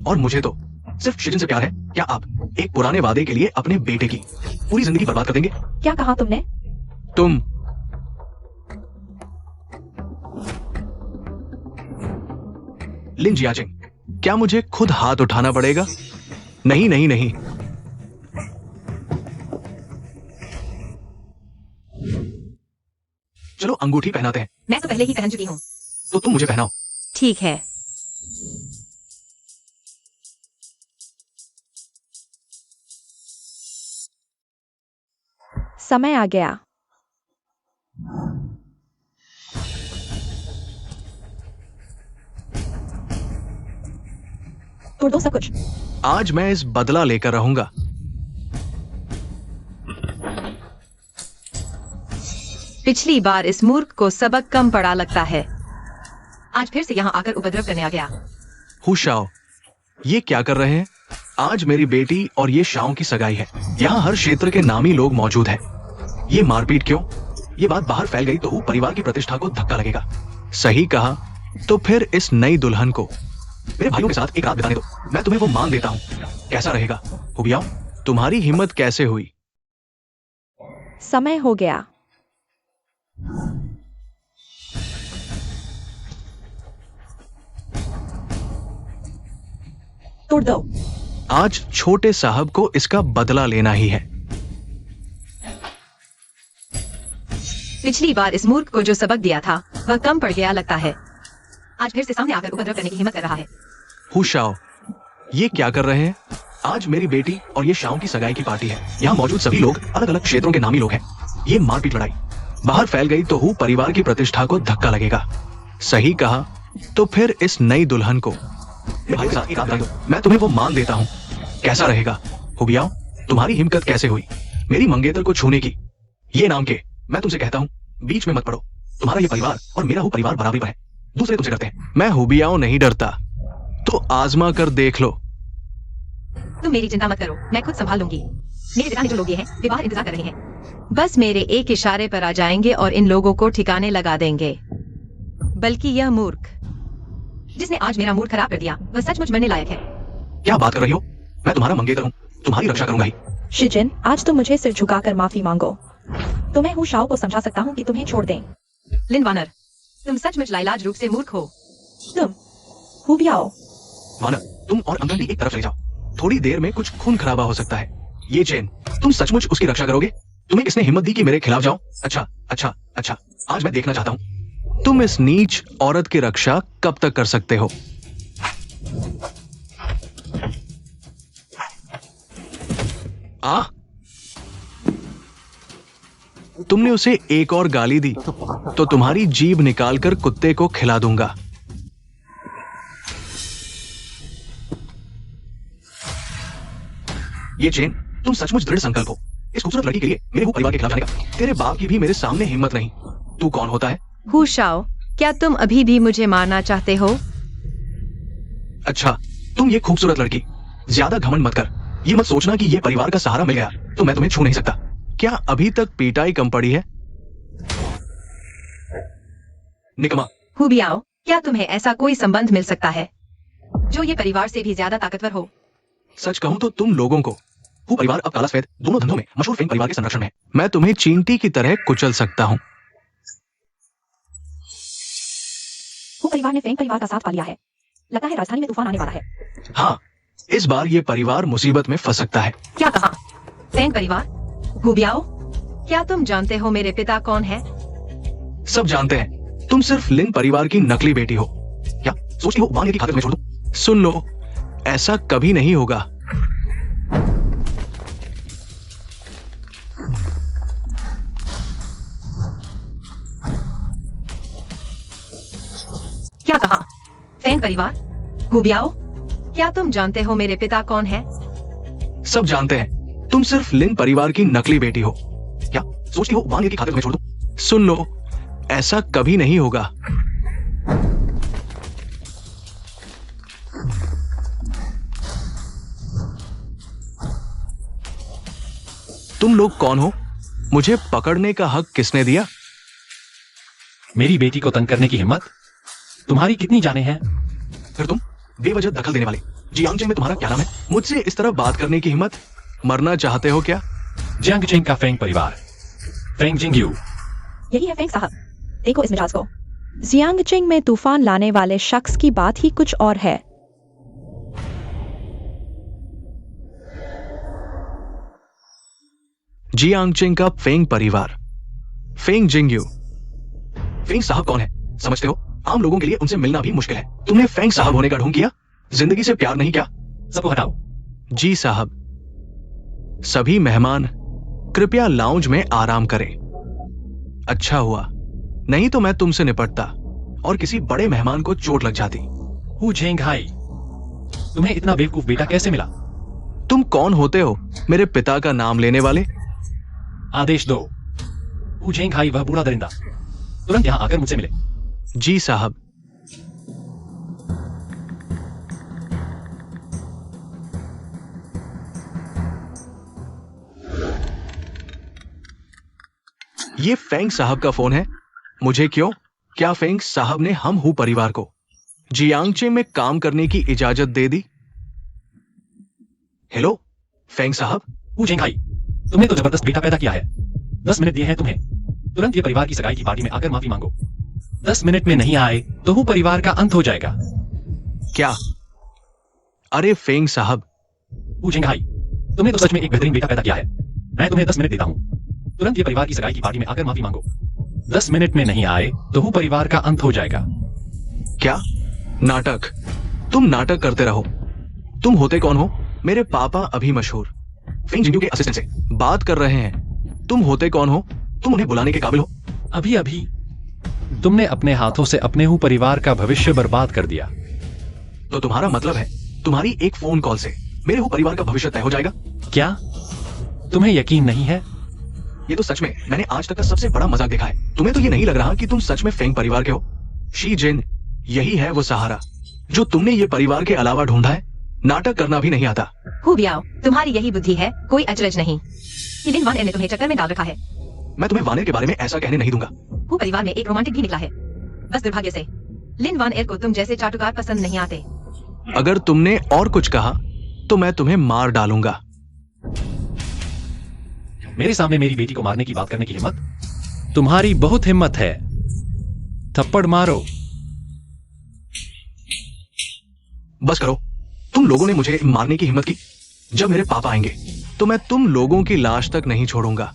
और मुझे तो सिर्फ शिजिन से प्यार है। क्या आप एक पुराने वादे के लिए अपने बेटे की पूरी जिंदगी बर्बाद कर देंगे? क्या कहा तुमने? तुम लिन जियाचिंग, क्या मुझे खुद हाथ उठाना पड़ेगा? नहीं नहीं नहीं। चलो अंगूठी पहनाते हैं। मैं तो पहले ही पहन चुकी हूँ। तो तुम मुझे पहनाओ। ठीक है। समय आ गया। तोड़ दो सब कुछ। आज मैं इस बदला लेकर रहूंगा। पिछली बार इस मूर्ख को सबक कम पड़ा लगता है। आज फिर से यहाँ आकर उपद्रव करने आ गया। हुशाओ, ये क्या कर रहे हैं? आज मेरी बेटी और ये शाओ की सगाई है। यहाँ हर क्षेत्र के नामी लोग मौजूद हैं। ये मारपीट क्यों? ये बात बाहर फैल गई तो परिवार की प्रतिष्ठा को धक्का लगेगा। सही कहा। तो फिर इस नई दुल्हन को मेरे भाइयों के साथ एक रात बिताने दो। मैं तुम्हें वो मान देता हूँ। कैसा रहेगा? हुबियाओ, तुम्हारी हिम्मत कैसे हुई? समय हो गया। तोड़ दो। आज छोटे साहब को इसका बदला लेना ही है। पिछली बार इस मूर्ख को जो सबक दिया था वह कम पड़ गया लगता है। आज फिर से सामने आकर उपद्रव करने की हिम्मत कर रहा है। हुशाओ, ये क्या कर रहे हैं? आज मेरी बेटी और ये शाओ की सगाई की पार्टी है। यहाँ मौजूद सभी लोग अलग अलग क्षेत्रों के नामी लोग हैं। ये मारपीट लड़ाई बाहर फैल गई तो परिवार की प्रतिष्ठा को धक्का लगेगा। सही कहा। तो फिर इस नई दुल्हन को मेरे भाई के साथ एक रात बिताने दो। मैं तुम्हें वो मान देता हूँ। कैसा रहेगा? हुबियाओ, तुम्हारी हिम्मत कैसे हुई मेरी मंगेतर को छूने की? ये नाम के मैं तुमसे कहता हूँ, बीच में मत पड़ो। तुम्हारा ये परिवार और मेरा वो परिवार बराबरी पर है। दूसरे तुमसे डरते हैं, मैं हुबियाओ नहीं डरता। तो आजमा कर देख लो। तुम मेरी चिंता मत करो, मैं खुद संभाल लूंगी। मेरे पिता ने जो लोग ये हैं वे बाहर इंतजार कर रहे हैं। बस मेरे एक इशारे पर आ जाएंगे और इन लोगों को ठिकाने लगा देंगे। बल्कि यह मूर्ख जिसने आज मेरा मूड खराब कर दिया वह सचमुच मरने लायक है। क्या बात कर रही हो? मैं तुम्हारा मंगेतर हूँ, तुम्हारी रक्षा करूंगा ही। शिजिन, आज तुम मुझे सिर झुकाकर माफी मांगो। तो मैं हुशाओ को समझा सकता हूँ कि तुम्हें छोड़ दें। लिन वानर, तुम सचमुच लाइलाज रूप से मूर्ख हो। तुम हुबियाओ, वानर, तुम और अंगंडी एक तरफ चले जाओ। थोड़ी देर में कुछ खून खराबा हो सकता है। ये चेन, तुम सचमुच उसकी रक्षा करोगे? तुम्हें किसने हिम्मत दी कि मेरे खिलाफ जाओ? अच्छा अच्छा अच्छा, आज मैं देखना चाहता हूं तुम इस नीच औरत की रक्षा कब तक कर सकते हो। आ तुमने उसे एक और गाली दी तो तुम्हारी जीभ निकालकर कुत्ते को खिला दूंगा। ये चेन, तुम सचमुच दृढ़ संकल्प हो। इस खूबसूरत लड़की के लिए मेरे हु परिवार के खिलाफ जाने का तेरे बाप की भी मेरे सामने हिम्मत नहीं। तू कौन होता है? हु शाओ, क्या तुम अभी भी मुझे मारना चाहते हो? अच्छा, तुम ये खूबसूरत लड़की, ज्यादा घमंड मत कर। ये मत सोचना कि ये परिवार का सहारा मिल गया तो मैं तुम्हें छू नहीं सकता। क्या अभी तक पिटाई कम पड़ी है? निकमा, हु बियाओ, क्या तुम्हें ऐसा कोई संबंध मिल सकता है जो ये परिवार से भी ज्यादा ताकतवर हो? सच कहूं तो तुम लोगों को हु परिवार अब काला सफेद दोनों धंधों में मशहूर फेंग परिवार के संरक्षण में है। मैं तुम्हें चींटी की तरह कुचल सकता हूं। हु परिवार ने फेंग परिवार का साथ पा लिया है। लगता है राजधानी में तूफान आने वाला है। हाँ, इस बार ये परिवार मुसीबत में फंस सकता है। क्या कहा? फेंग परिवार? हु बियाओ, क्या तुम जानते हो मेरे पिता कौन है? सब जानते हैं, तुम सिर्फ लिन परिवार की नकली बेटी हो। क्या सोचती हो वांग की खातिर मैं छोड़ दूं? सुन लो, ऐसा कभी नहीं होगा। क्या कहा? फेंग परिवार? हु बियाओ, क्या तुम जानते हो मेरे पिता कौन है? सब जानते हैं, तुम सिर्फ लिन परिवार की नकली बेटी हो। क्या सोचती हो वांग की खातिर मैं छोड़ दूं? सुन लो, ऐसा कभी नहीं होगा। तुम लोग कौन हो? मुझे पकड़ने का हक किसने दिया? मेरी बेटी को तंग करने की हिम्मत तुम्हारी कितनी जाने हैं? फिर तुम बेवजह दखल देने वाले। जियांग में तुम्हारा क्या नाम है? मुझसे इस तरह बात करने की हिम्मत? मरना चाहते हो क्या? जियांग चेंग का फेंग परिवार, फेंग जिंगयू। यही है फेंग साहब, देखो इस मिजाज को। जियांगचिंग में तूफान लाने वाले शख्स की बात ही कुछ और है। जियांग का फेंग परिवार, फेंग जिंगयू। फेंग साहब कौन है समझते हो? आम लोगों के लिए उनसे मिलना भी मुश्किल है। तुमने फेंग साहब होने का ढोंग किया, जिंदगी से प्यार नहीं किया। सबको हटाओ। जी साहब। सभी मेहमान कृपया लाउंज में आराम करें। अच्छा हुआ, नहीं तो मैं तुमसे निपटता और किसी बड़े मेहमान को चोट लग जाती। हु झेंग हाई, तुम्हें इतना बेवकूफ बेटा कैसे मिला? तुम कौन होते हो मेरे पिता का नाम लेने वाले? आदेश दो। हु झेंग हाई वह बूढ़ा दरिंदा, तुरंत यहां आकर मुझसे मिले। जी साहब। ये फेंग साहब का फोन है। मुझे क्यों? क्या फेंग साहब ने हम हु परिवार को जियांगचे में काम करने की इजाजत दे दी? हेलो फेंग साहब। हु झेंग हाई, तुमने तो जबरदस्त बेटा पैदा किया है। 10 मिनट दिए हैं तुम्हें, तुरंत ये परिवार की सगाई की पार्टी में आकर माफी मांगो। 10 मिनट में नहीं आए तो हु परिवार का अंत हो जाएगा। क्या? अरे फेंग साहब। हु झेंग हाई, तुमने तो सच में एक बेहतरीन बेटा पैदा किया है। मैं तुम्हें 10 मिनट देता हूं, तुरंत ये परिवार की सगाई की पार्टी में आकर माफी मांगो। 10 मिनट में नहीं आए तो हु परिवार का अंत हो जाएगा। क्या? नाटक? तुम नाटक करते रहो। तुम होते कौन हो? मेरे पापा अभी मशहूर फेंग जिंगयू के असिस्टेंट से बात कर रहे हैं। तुम होते कौन हो? तुम उन्हें बुलाने के काबिल हो? अभी अभी तुमने अपने हाथों से अपने हु परिवार का भविष्य बर्बाद कर दिया। तो तुम्हारा मतलब है तुम्हारी एक फोन कॉल से मेरे हु परिवार का भविष्य तय हो जाएगा? क्या तुम्हें यकीन नहीं है? ये तो सच में मैंने आज तक का सबसे बड़ा मजाक देखा है। तुम्हें तो ये नहीं लग रहा कि तुम सच में फेंग परिवार के हो? शी जिन, यही है वो सहारा जो तुमने ये परिवार के अलावा ढूंढा है। नाटक करना भी नहीं आता। हु बियाओ, तुम्हारी यही बुद्धि है, कोई अचरज नहीं। ये लिन वान एर ने तुम्हें चक्कर में डाल रखा है। मैं तुम्हें वानेर के बारे में ऐसा कहने नहीं दूंगा। हु परिवार में एक रोमांटिक भी निकला है। बस दुर्भाग्य से लिन वान एर को तुम जैसे चाटुकार पसंद नहीं आते। अगर तुमने और कुछ कहा तो मैं तुम्हें मार डालूंगा। मेरे सामने मेरी बेटी को मारने की बात करने की हिम्मत? तुम्हारी बहुत हिम्मत है। थप्पड़ मारो। बस करो, तुम लोगों ने मुझे मारने की हिम्मत की। जब मेरे पापा आएंगे तो मैं तुम लोगों की लाश तक नहीं छोड़ूंगा।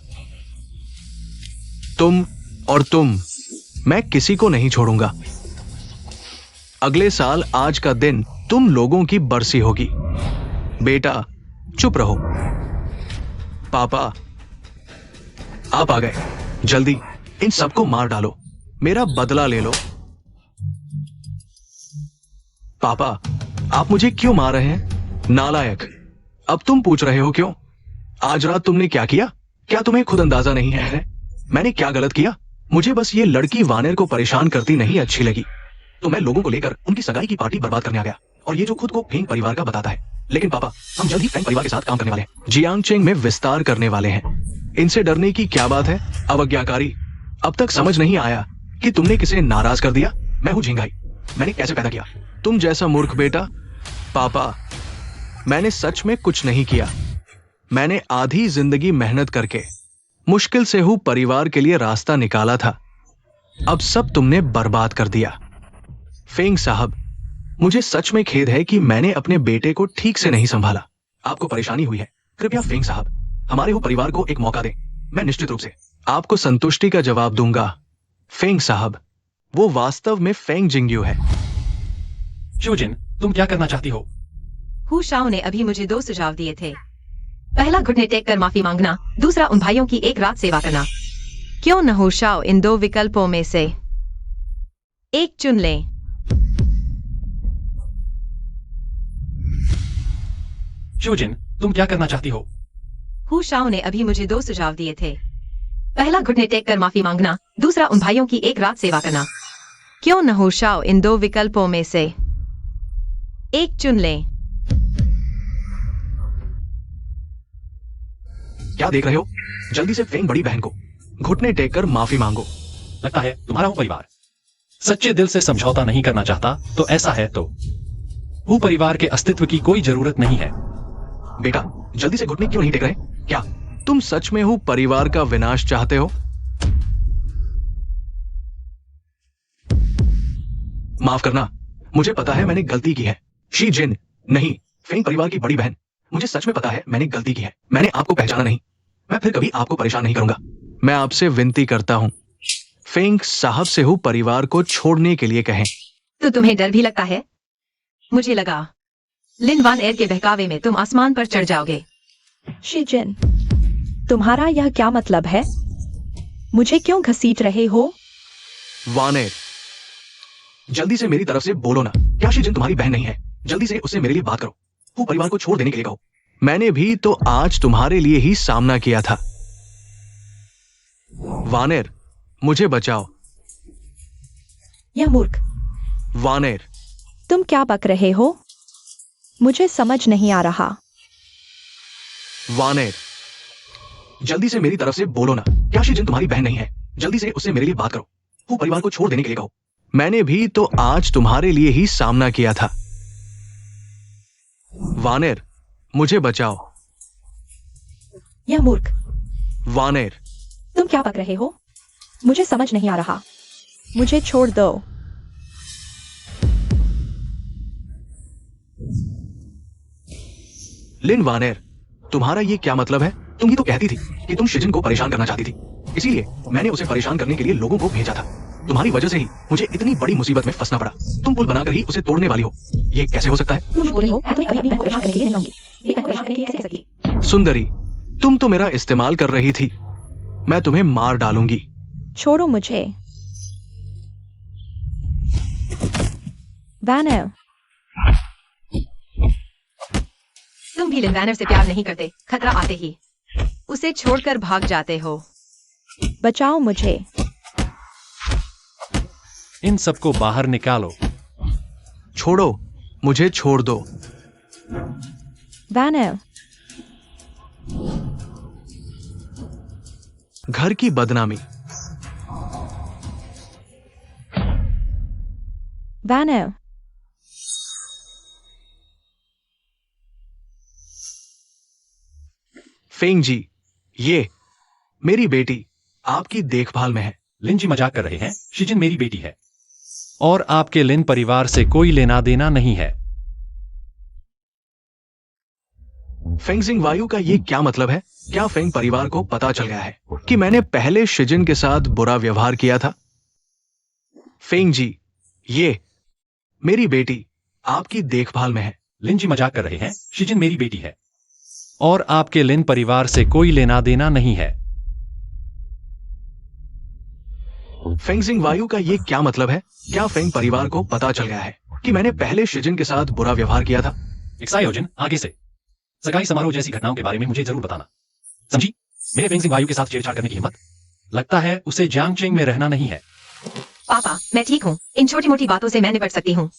तुम और तुम, मैं किसी को नहीं छोड़ूंगा। अगले साल आज का दिन तुम लोगों की बरसी होगी। बेटा चुप रहो। पापा आप आ गए, जल्दी इन सबको मार डालो, मेरा बदला ले लो। पापा आप मुझे क्यों मार रहे हैं? नालायक, अब तुम पूछ रहे हो क्यों? आज रात तुमने क्या किया? क्या तुम्हें खुद अंदाजा नहीं है? मैंने क्या गलत किया? मुझे बस ये लड़की वानेर को परेशान करती नहीं अच्छी लगी, तो मैं लोगों को लेकर उनकी सगाई की पार्टी बर्बाद करने आ गया। और ये जो खुद को फेंग परिवार का बताता है। लेकिन पापा हम जल्द ही फेंग परिवार के साथ काम करने वाले हैं, जियांगचेंग में विस्तार करने वाले हैं। इनसे डरने की क्या बात है? अवज्ञाकारी, अब तक समझ नहीं आया कि तुमने किसे नाराज कर दिया? मैं हूं झिंगाई, मैंने कैसे पैदा किया? तुम जैसा मूर्ख बेटा। पापा मैंने सच में कुछ नहीं किया। मैंने आधी जिंदगी मेहनत करके मुश्किल से हूं परिवार के लिए रास्ता निकाला था, अब सब तुमने बर्बाद कर दिया। फेंग साहब मुझे सच में खेद है कि मैंने अपने बेटे को ठीक से नहीं संभाला। आपको परेशानी हुई है, कृपया फेंग साहब हमारे हो परिवार को एक मौका दें। मैं निश्चित रूप से आपको संतुष्टि का जवाब दूंगा। फेंग साहब वो वास्तव में फेंग जिंगयू है। शूजिन, तुम क्या करना चाहती हो? हु शाओ ने अभी मुझे 2 सुझाव दिए थे। पहला घुटने टेक कर माफी मांगना, दूसरा उन भाइयों की एक रात सेवा करना। क्यों न हो शाओ इन 2 विकल्पों में से एक चुन लें। शूजिन, तुम क्या करना चाहती हो? हु शाओ ने अभी मुझे 2 सुझाव दिए थे। पहला घुटने टेक कर माफी मांगना, दूसरा उन भाइयों की एक रात सेवा करना। क्यों न हो शाओ इन 2 विकल्पों में से एक चुन लें। क्या देख रहे हो? जल्दी से फेंग बड़ी बहन को घुटने टेक कर माफी मांगो। लगता है तुम्हारा वो परिवार सच्चे दिल से समझौता नहीं करना चाहता, तो ऐसा है तो वो परिवार के अस्तित्व की कोई जरूरत नहीं है। बेटा जल्दी से घुटने क्यों नहीं टेक रहे? क्या तुम सच में हो परिवार का विनाश चाहते हो? माफ करना, मुझे पता है मैंने गलती की है। शी जिन नहीं, फेंग परिवार की बड़ी बहन, मुझे सच में पता है मैंने गलती की है। मैंने आपको पहचाना नहीं। मैं फिर कभी आपको परेशान नहीं करूंगा। मैं आपसे विनती करता हूं, फेंग साहब से हूं परिवार को छोड़ने के लिए कहें। तो तुम्हें डर भी लगता है? मुझे लगा लिन वान एर के बहकावे में तुम आसमान पर चढ़ जाओगे। शिजिन, तुम्हारा यह क्या मतलब है? मुझे क्यों घसीट रहे हो? वानेर जल्दी से मेरी तरफ से बोलो ना। क्या शी जिन तुम्हारी बहन नहीं है? जल्दी से उससे मेरे लिए बात करो। वो परिवार को छोड़ देने के लिए कहो। मैंने भी तो आज तुम्हारे लिए ही सामना किया था। वानेर मुझे बचाओ। यह मूर्ख, वानेर तुम क्या बक रहे हो? मुझे समझ नहीं आ रहा। वानेर जल्दी से मेरी तरफ से बोलो ना। क्या शी जिन तुम्हारी बहन नहीं है? जल्दी से उससे मेरे लिए बात करो। वो परिवार को छोड़ देने के लिए कहो। मैंने भी तो आज तुम्हारे लिए ही सामना किया था। वानेर मुझे बचाओ। यह मूर्ख, वानेर तुम क्या बक रहे हो? मुझे समझ नहीं आ रहा। मुझे छोड़ दो। लिन वानेर तुम्हारा ये क्या मतलब है? तुम ही तो कहती थी कि तुम शिजिन को परेशान करना चाहती थी, इसीलिए मैंने उसे परेशान करने के लिए लोगों को भेजा था। तुम्हारी वजह से ही मुझे इतनी बड़ी मुसीबत में फंसना पड़ा। तुम पुल बनाकर ही उसे तोड़ने वाली हो। ये कैसे हो सकता है? तुम बोल रहे हो, मैं तुम्हें कभी अपनी बहन को परेशान करने के लिए नहीं आऊंगी। ये बहन को परेशान करने के लिए कैसे कर सकती? सुंदरी तुम तो मेरा इस्तेमाल कर रही थी। मैं तुम्हें मार डालूंगी। छोड़ो मुझे। वैनर, तुम भी लिन वैनर से प्यार नहीं करते। खतरा आते ही उसे छोड़कर भाग जाते हो। बचाओ मुझे। इन सबको बाहर निकालो। छोड़ो, मुझे छोड़ दो। वैनर, घर की बदनामी। वैनर, फेंग जी, ये मेरी बेटी आपकी देखभाल में है। लिन जी मजाक कर रहे हैं। शिजिन मेरी बेटी है और आपके लिन परिवार से कोई लेना देना नहीं है। फेंगजिंग वायु का ये क्या मतलब है? क्या फेंग परिवार को पता चल गया है कि मैंने पहले शिजिन के साथ बुरा व्यवहार किया था? फेंग जी, ये मेरी बेटी आपकी देखभाल में है। लिन जी मजाक कर रहे हैं। शिजिन मेरी बेटी है और आपके लिन परिवार से कोई लेना देना नहीं है। फेंगजिंग वायु का ये क्या मतलब है? क्या फेंग परिवार को पता चल गया है कि मैंने पहले शिजिन के साथ बुरा व्यवहार किया था? एक्सायोजन, आगे से सगाई समारोह जैसी घटनाओं के बारे में मुझे जरूर बताना, समझी? मेरे फेंगजिंग वायु के साथ छेड़छाड़ करने की हिम्मत? लगता है उसे जियांगचेंग में रहना नहीं है। पापा, मैं ठीक हूँ। इन छोटी मोटी बातों से मैं निपट सकती हूँ।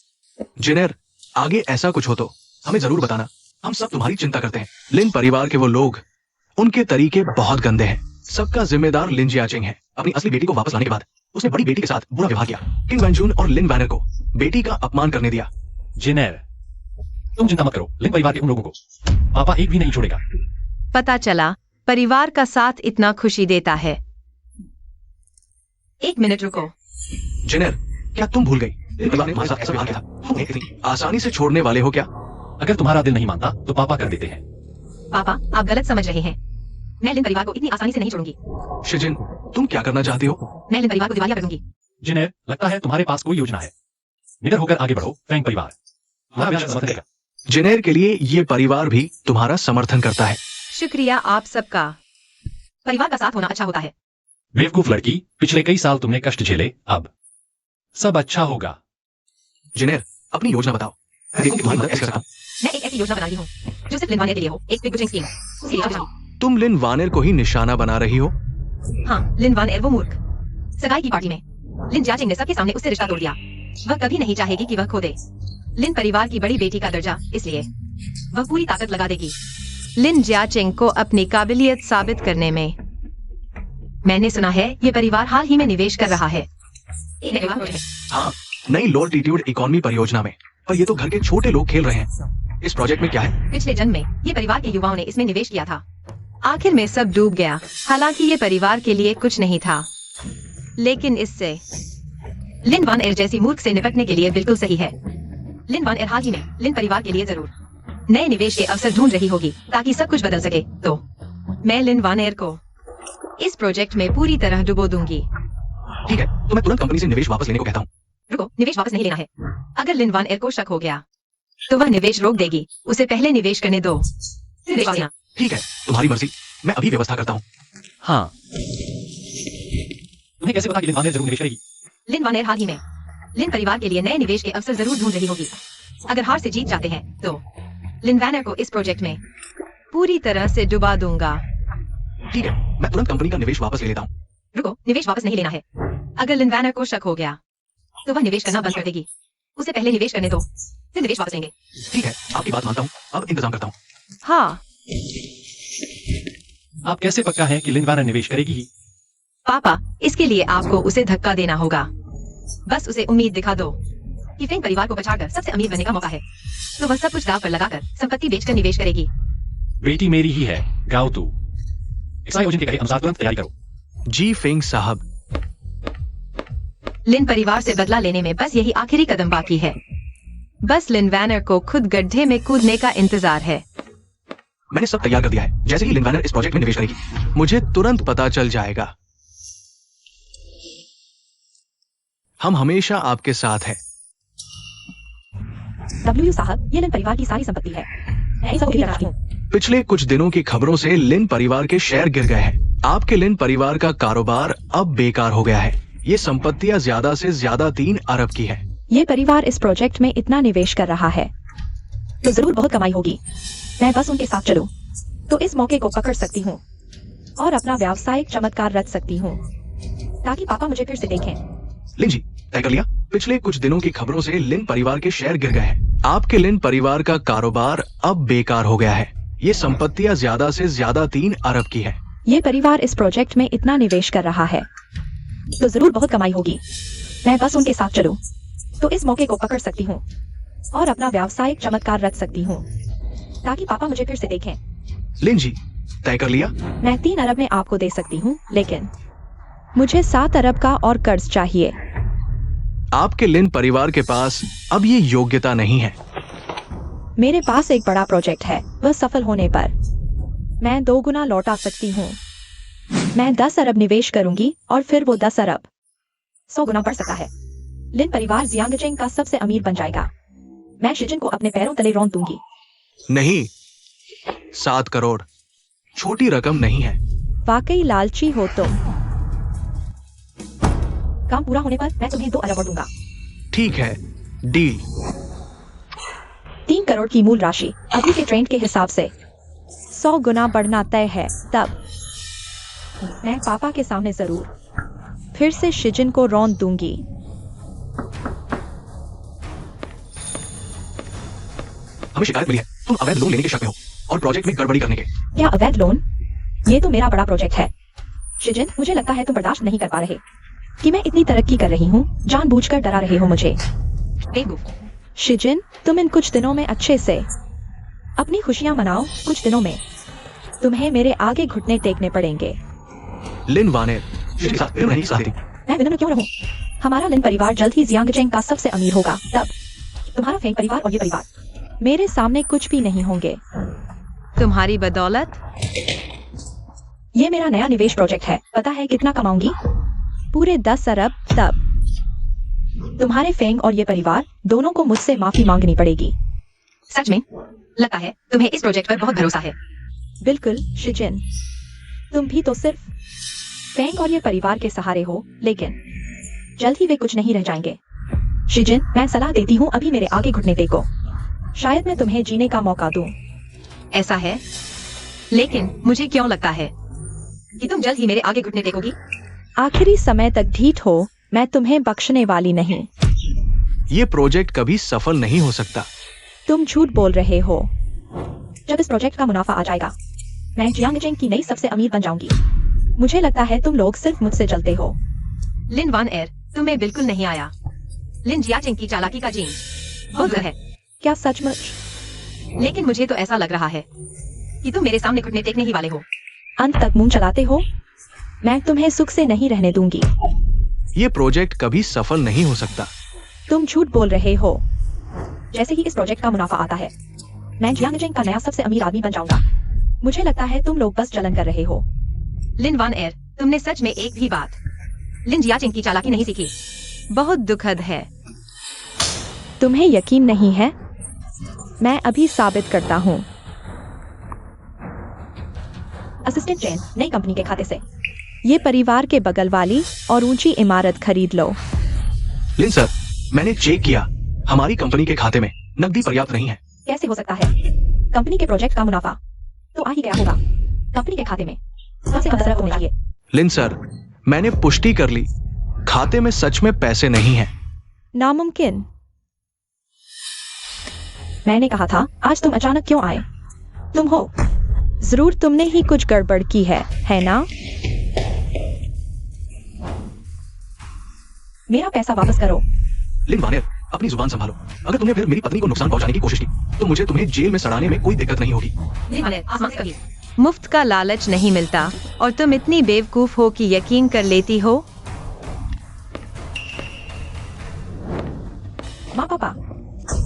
जिनेर, आगे ऐसा कुछ हो तो हमें जरूर बताना। हम सब तुम्हारी चिंता करते हैं। लिन परिवार के वो लोग, उनके तरीके बहुत गंदे हैं। सबका जिम्मेदार लिन जियाचेंग है। अपनी असली बेटी को वापस लाने के बाद उसने बड़ी बेटी के साथ बुरा व्यवहार किया। किंग वैनजून और लिन वैनर को बेटी का अपमान करने दिया। जिनेर, तुम चिंता मत करो। लिन परिवार के उन लोगों को पापा एक भी नहीं छोड़ेगा। पता चला परिवार का साथ इतना खुशी देता है। 1 मिनट रुको। जिनेर, क्या तुम भूल गई लिन परिवार ने हमारे साथ ऐसा व्यवहार किया था? तुम इतनी आसानी से छोड़ने वाले हो क्या? अगर तुम्हारा दिल नहीं मानता तो पापा कर देते हैं। पापा, आप गलत समझ रहे हैं। मैं लिन परिवार को इतनी आसानी से नहीं छोड़ूंगी। शिजिन, तुम क्या करना चाहती हो? मैं लिन परिवार को दिवालिया कर दूंगी। जिनेर, लगता है तुम्हारे पास कोई योजना है। निडर होकर आगे बढ़ो। फेंग परिवार तुम्हारा विचार समर्थन करेगा। जिनेर के लिए ये परिवार भी तुम्हारा समर्थन करता है। शुक्रिया आप सबका। परिवार का साथ होना अच्छा होता है। बेवकूफ लड़की, पिछले कई साल तुमने कष्ट झेले, अब सब अच्छा होगा। जिनेर, अपनी योजना बताओ। मैं देखूं कि तुम्हारी मदद कैसे कर सकता हूं। मैं एक ऐसी योजना बना रही हूँ जो सिर्फ लिन वानियर के लिए हो। एक बिग बुचिंग स्कीम। उसके लिए जाऊंगी। तुम लिन वानर को ही निशाना बना रही हो? हाँ, लिन वानियर वो मूर्ख। सगाई की पार्टी में लिन जियाचेंग ने सबके सामने उससे रिश्ता तोड़ दिया। वह कभी नहीं चाहेगी कि वह खो दे लिन परिवार की बड़ी बेटी का दर्जा, इसलिए वह पूरी ताकत लगा देगी लिन जियाचेंग को अपनी काबिलियत साबित करने में। मैंने सुना है ये परिवार हाल ही में निवेश कर रहा है। एक नया प्रोजेक्ट में। हाँ, नई लो एल्टीट्यूड इकोनॉमी परियोजना में। पर ये तो घर के छोटे लोग खेल रहे हैं। इस प्रोजेक्ट में क्या है? पिछले जन्म में ये परिवार के युवाओं ने इसमें निवेश किया था। आखिर में सब डूब गया। हालांकि ये परिवार के लिए कुछ नहीं था, लेकिन इससे लिन वानियर जैसी मूर्ख से निपटने के लिए बिल्कुल सही है। लिन वानियर हाल ही में लिन परिवार के लिए जरूर नए निवेश के अवसर ढूंढ रही होगी ताकि सब कुछ बदल सके। तो मैं लिन वानियर को इस प्रोजेक्ट में पूरी तरह डुबो दूंगी। ठीक है, तो मैं तुरंत कंपनी से निवेश वापस लेने को कहता हूँ। रुको, निवेश वापस नहीं लेना है। अगर लिन वानियर को शक हो गया तो वह निवेश रोक देगी। उसे पहले निवेश करने दो। निवेश लेना। ठीक है, तुम्हारी मर्जी। मैं अभी व्यवस्था करता हूँ। हाँ, तुम्हें कैसे पता कि लिन वानियर जरूर निवेश करेगी? लिन वानियर हाल ही में लिन परिवार के लिए नए निवेश के अवसर जरूर ढूंढ रही होगी। अगर हार से जीत जाते हैं तो लिन वानियर को इस प्रोजेक्ट में पूरी तरह से डुबा दूंगा। ठीक है, मैं तुरंत कंपनी का निवेश वापस ले लेता हूँ। रुको, निवेश वापस नहीं लेना है। अगर लिन वानियर को शक हो गया तो वह निवेश करना बंद कर देगी। उसे पहले निवेश करने दो, फिर निवेश वापस लेंगे। ठीक है, आपकी बात मानता हूँ। अब इंतजाम करता हूँ। हाँ, आप कैसे पक्का है कि लिन वानियर निवेश करेगी ही? पापा, इसके लिए आपको उसे धक्का देना होगा। बस उसे उम्मीद दिखा दो कि फेंग परिवार को बचाकर सबसे अमीर बनने का मौका है। तो वह सब कुछ दांव पर लगाकर संपत्ति बेचकर निवेश करेगी। बेटी मेरी ही है, गाओ तू। एक्सायोजन के कहे अनुसार तुरंत तैयारी करो। जी फेंग साहब। लिन परिवार से बदला लेने में बस यही आखिरी कदम बाकी है। बस लिन वानियर को खुद गड्ढे में कूदने का इंतजार है। मैंने सब तैयार कर दिया है। जैसे ही लिन वानियर इस प्रोजेक्ट में निवेश करेगी, मुझे तुरंत पता चल जाएगा। हम हमेशा आपके साथ हैं। डब्ल्यू साहब, ये लिन परिवार की सारी संपत्ति है। मैं इस भी रखती हूँ। पिछले कुछ दिनों की खबरों से लिन परिवार के शेयर गिर गए हैं। आपके लिन परिवार का कारोबार अब बेकार हो गया है। ये संपत्तियां ज्यादा से ज्यादा 3 अरब की है। ये परिवार इस प्रोजेक्ट में इतना निवेश कर रहा है तो जरूर बहुत कमाई होगी। मैं बस उनके साथ चलूं तो इस मौके को पकड़ सकती हूँ और अपना व्यावसायिक चमत्कार रच सकती हूँ ताकि पापा मुझे फिर से देखें। लिन जी, तय कर लिया। पिछले कुछ दिनों की खबरों से लिन परिवार के शेयर गिर गए हैं। आपके लिन परिवार का कारोबार अब बेकार हो गया है। ये संपत्तियां ज्यादा से ज्यादा 3 अरब की है। ये परिवार इस प्रोजेक्ट में इतना निवेश कर रहा है तो जरूर बहुत कमाई होगी। मैं बस उनके साथ चलूं तो इस मौके को पकड़ सकती हूँ और अपना व्यावसायिक चमत्कार रच सकती हूँ ताकि पापा मुझे फिर से देखें। लिन जी, तय कर लिया। मैं 3 अरब में आपको दे सकती हूँ, लेकिन मुझे 7 अरब का और कर्ज चाहिए। आपके लिन परिवार के पास अब ये योग्यता नहीं है। मेरे पास एक बड़ा प्रोजेक्ट है, वह सफल होने पर मैं 2 गुना लौटा सकती हूँ। मैं 10 अरब निवेश करूंगी और फिर वो 10 अरब 100 गुना बढ़ सकता है। लिन परिवार जियांगजेंग का सबसे अमीर बन जाएगा। मैं शिजिन को अपने पैरों तले रौंद दूंगी। नहीं, 7 करोड़ छोटी रकम नहीं है। वाकई लालची हो तुम। काम पूरा होने पर मैं तुम्हें 2 अरब और दूंगा। ठीक है, डील। 3 करोड़ की मूल राशि अभी के ट्रेंड के हिसाब से 100 गुना बढ़ना तय है। तब मैं पापा के सामने जरूर फिर से शिजिन को रौंद दूंगी। हमें शिकायत मिली है, तुम अवैध लोन लेने के शक में हो और प्रोजेक्ट में गड़बड़ी करने के। क्या अवैध लोन? ये तो मेरा बड़ा प्रोजेक्ट है। शिजिन, मुझे लगता है तुम बर्दाश्त नहीं कर पा रहे कि मैं इतनी तरक्की कर रही हूँ। जानबूझकर डरा रहे हो मुझे। बेवकूफ। शिजिन, तुम इन कुछ दिनों में अच्छे से अपनी खुशियां मनाओ। कुछ दिनों में तुम्हें मेरे आगे घुटने टेकने पड़ेंगे। लिन वानेर, शिजिन के साथ फिल्म रहने की सलाह दी। मैं विनम्र क्यों रहूं? हमारा लिन परिवार जल्द ही जियांगजेंग का सबसे अमीर होगा। तब तुम्हारा फेंग परिवार और ये परिवार मेरे सामने कुछ भी नहीं होंगे। तुम्हारी बदौलत ये मेरा नया निवेश प्रोजेक्ट है। पता है कितना कमाऊंगी? पूरे 10 अरब। तब तुम्हारे फेंग और ये परिवार दोनों को मुझसे माफी मांगनी पड़ेगी। सच में? लगता है तुम्हें इस प्रोजेक्ट पर बहुत भरोसा है। बिल्कुल शिजिन, तुम भी तो सिर्फ फेंग और ये परिवार के सहारे हो, लेकिन जल्द ही वे कुछ नहीं रह जाएंगे। शिजिन, मैं सलाह देती हूँ अभी मेरे आगे घुटने टेको। शायद मैं तुम्हें जीने का मौका दूं। ऐसा है, लेकिन मुझे क्यों लगता है कि तुम जल्द ही मेरे आगे घुटने टेकोगी? आखिरी समय तक ढीठ हो, मैं तुम्हें बख्शने वाली नहीं। ये प्रोजेक्ट कभी सफल नहीं हो सकता। तुम झूठ बोल रहे हो। जब इस प्रोजेक्ट का मुनाफा आ जाएगा, मैं जियांगजेंग की नई सबसे अमीर बन जाऊंगी। मुझे लगता है तुम लोग सिर्फ मुझसे जलते हो। लिन वान एर, तुम्हें बिल्कुल नहीं आया। लिन जियाचेंग की चालाकी का जीन बहुत है, क्या सचमुच? लेकिन मुझे तो ऐसा लग रहा है कि तुम मेरे सामने घुटने टेकने ही वाले हो। अंत तक मुंह चलाते हो। मैं तुम्हें सुख से नहीं रहने दूंगी। ये प्रोजेक्ट कभी सफल नहीं हो सकता। तुम झूठ बोल रहे हो। जैसे ही इस प्रोजेक्ट का मुनाफा आता है, मैं जियांगजेंग का नया सबसे अमीर आदमी बन जाऊंगा। मुझे लगता है तुम लोग बस जलन कर रहे हो। लिन वान एर, तुमने सच में एक भी बात लिन जियाचेंग की चालाकी नहीं सीखी। बहुत दुखद है। तुम्हें यकीन नहीं है? मैं अभी साबित करता हूँ। असिस्टेंट चैन, नई कंपनी के खाते से ये परिवार के बगल वाली और ऊंची इमारत खरीद लो। लिन सर, मैंने चेक किया, हमारी कंपनी के खाते में नकदी पर्याप्त नहीं है। कैसे हो सकता है? कंपनी के प्रोजेक्ट का मुनाफा तो आ ही गया होगा। कंपनी के खाते में कम से कम 10 अरब होने चाहिए। लिन सर, मैंने पुष्टि कर ली, खाते में सच में पैसे नहीं हैं। नामुमकिन। मैंने कहा था, आज तुम अचानक क्यों आए? तुम हो। जरूर तुमने ही कुछ गड़बड़ की है ना? मेरा पैसा वापस करो। लिन वानेर, अपनी जुबान संभालो। अगर तुमने फिर मेरी पत्नी को नुकसान पहुंचाने की कोशिश की, तो मुझे तुम्हें जेल में सड़ाने में कोई दिक्कत नहीं होगी। लिन वान एर, आसमान से कहिए। मुफ्त का लालच नहीं मिलता और तुम इतनी बेवकूफ हो कि यकीन कर लेती हो। माँ पापा,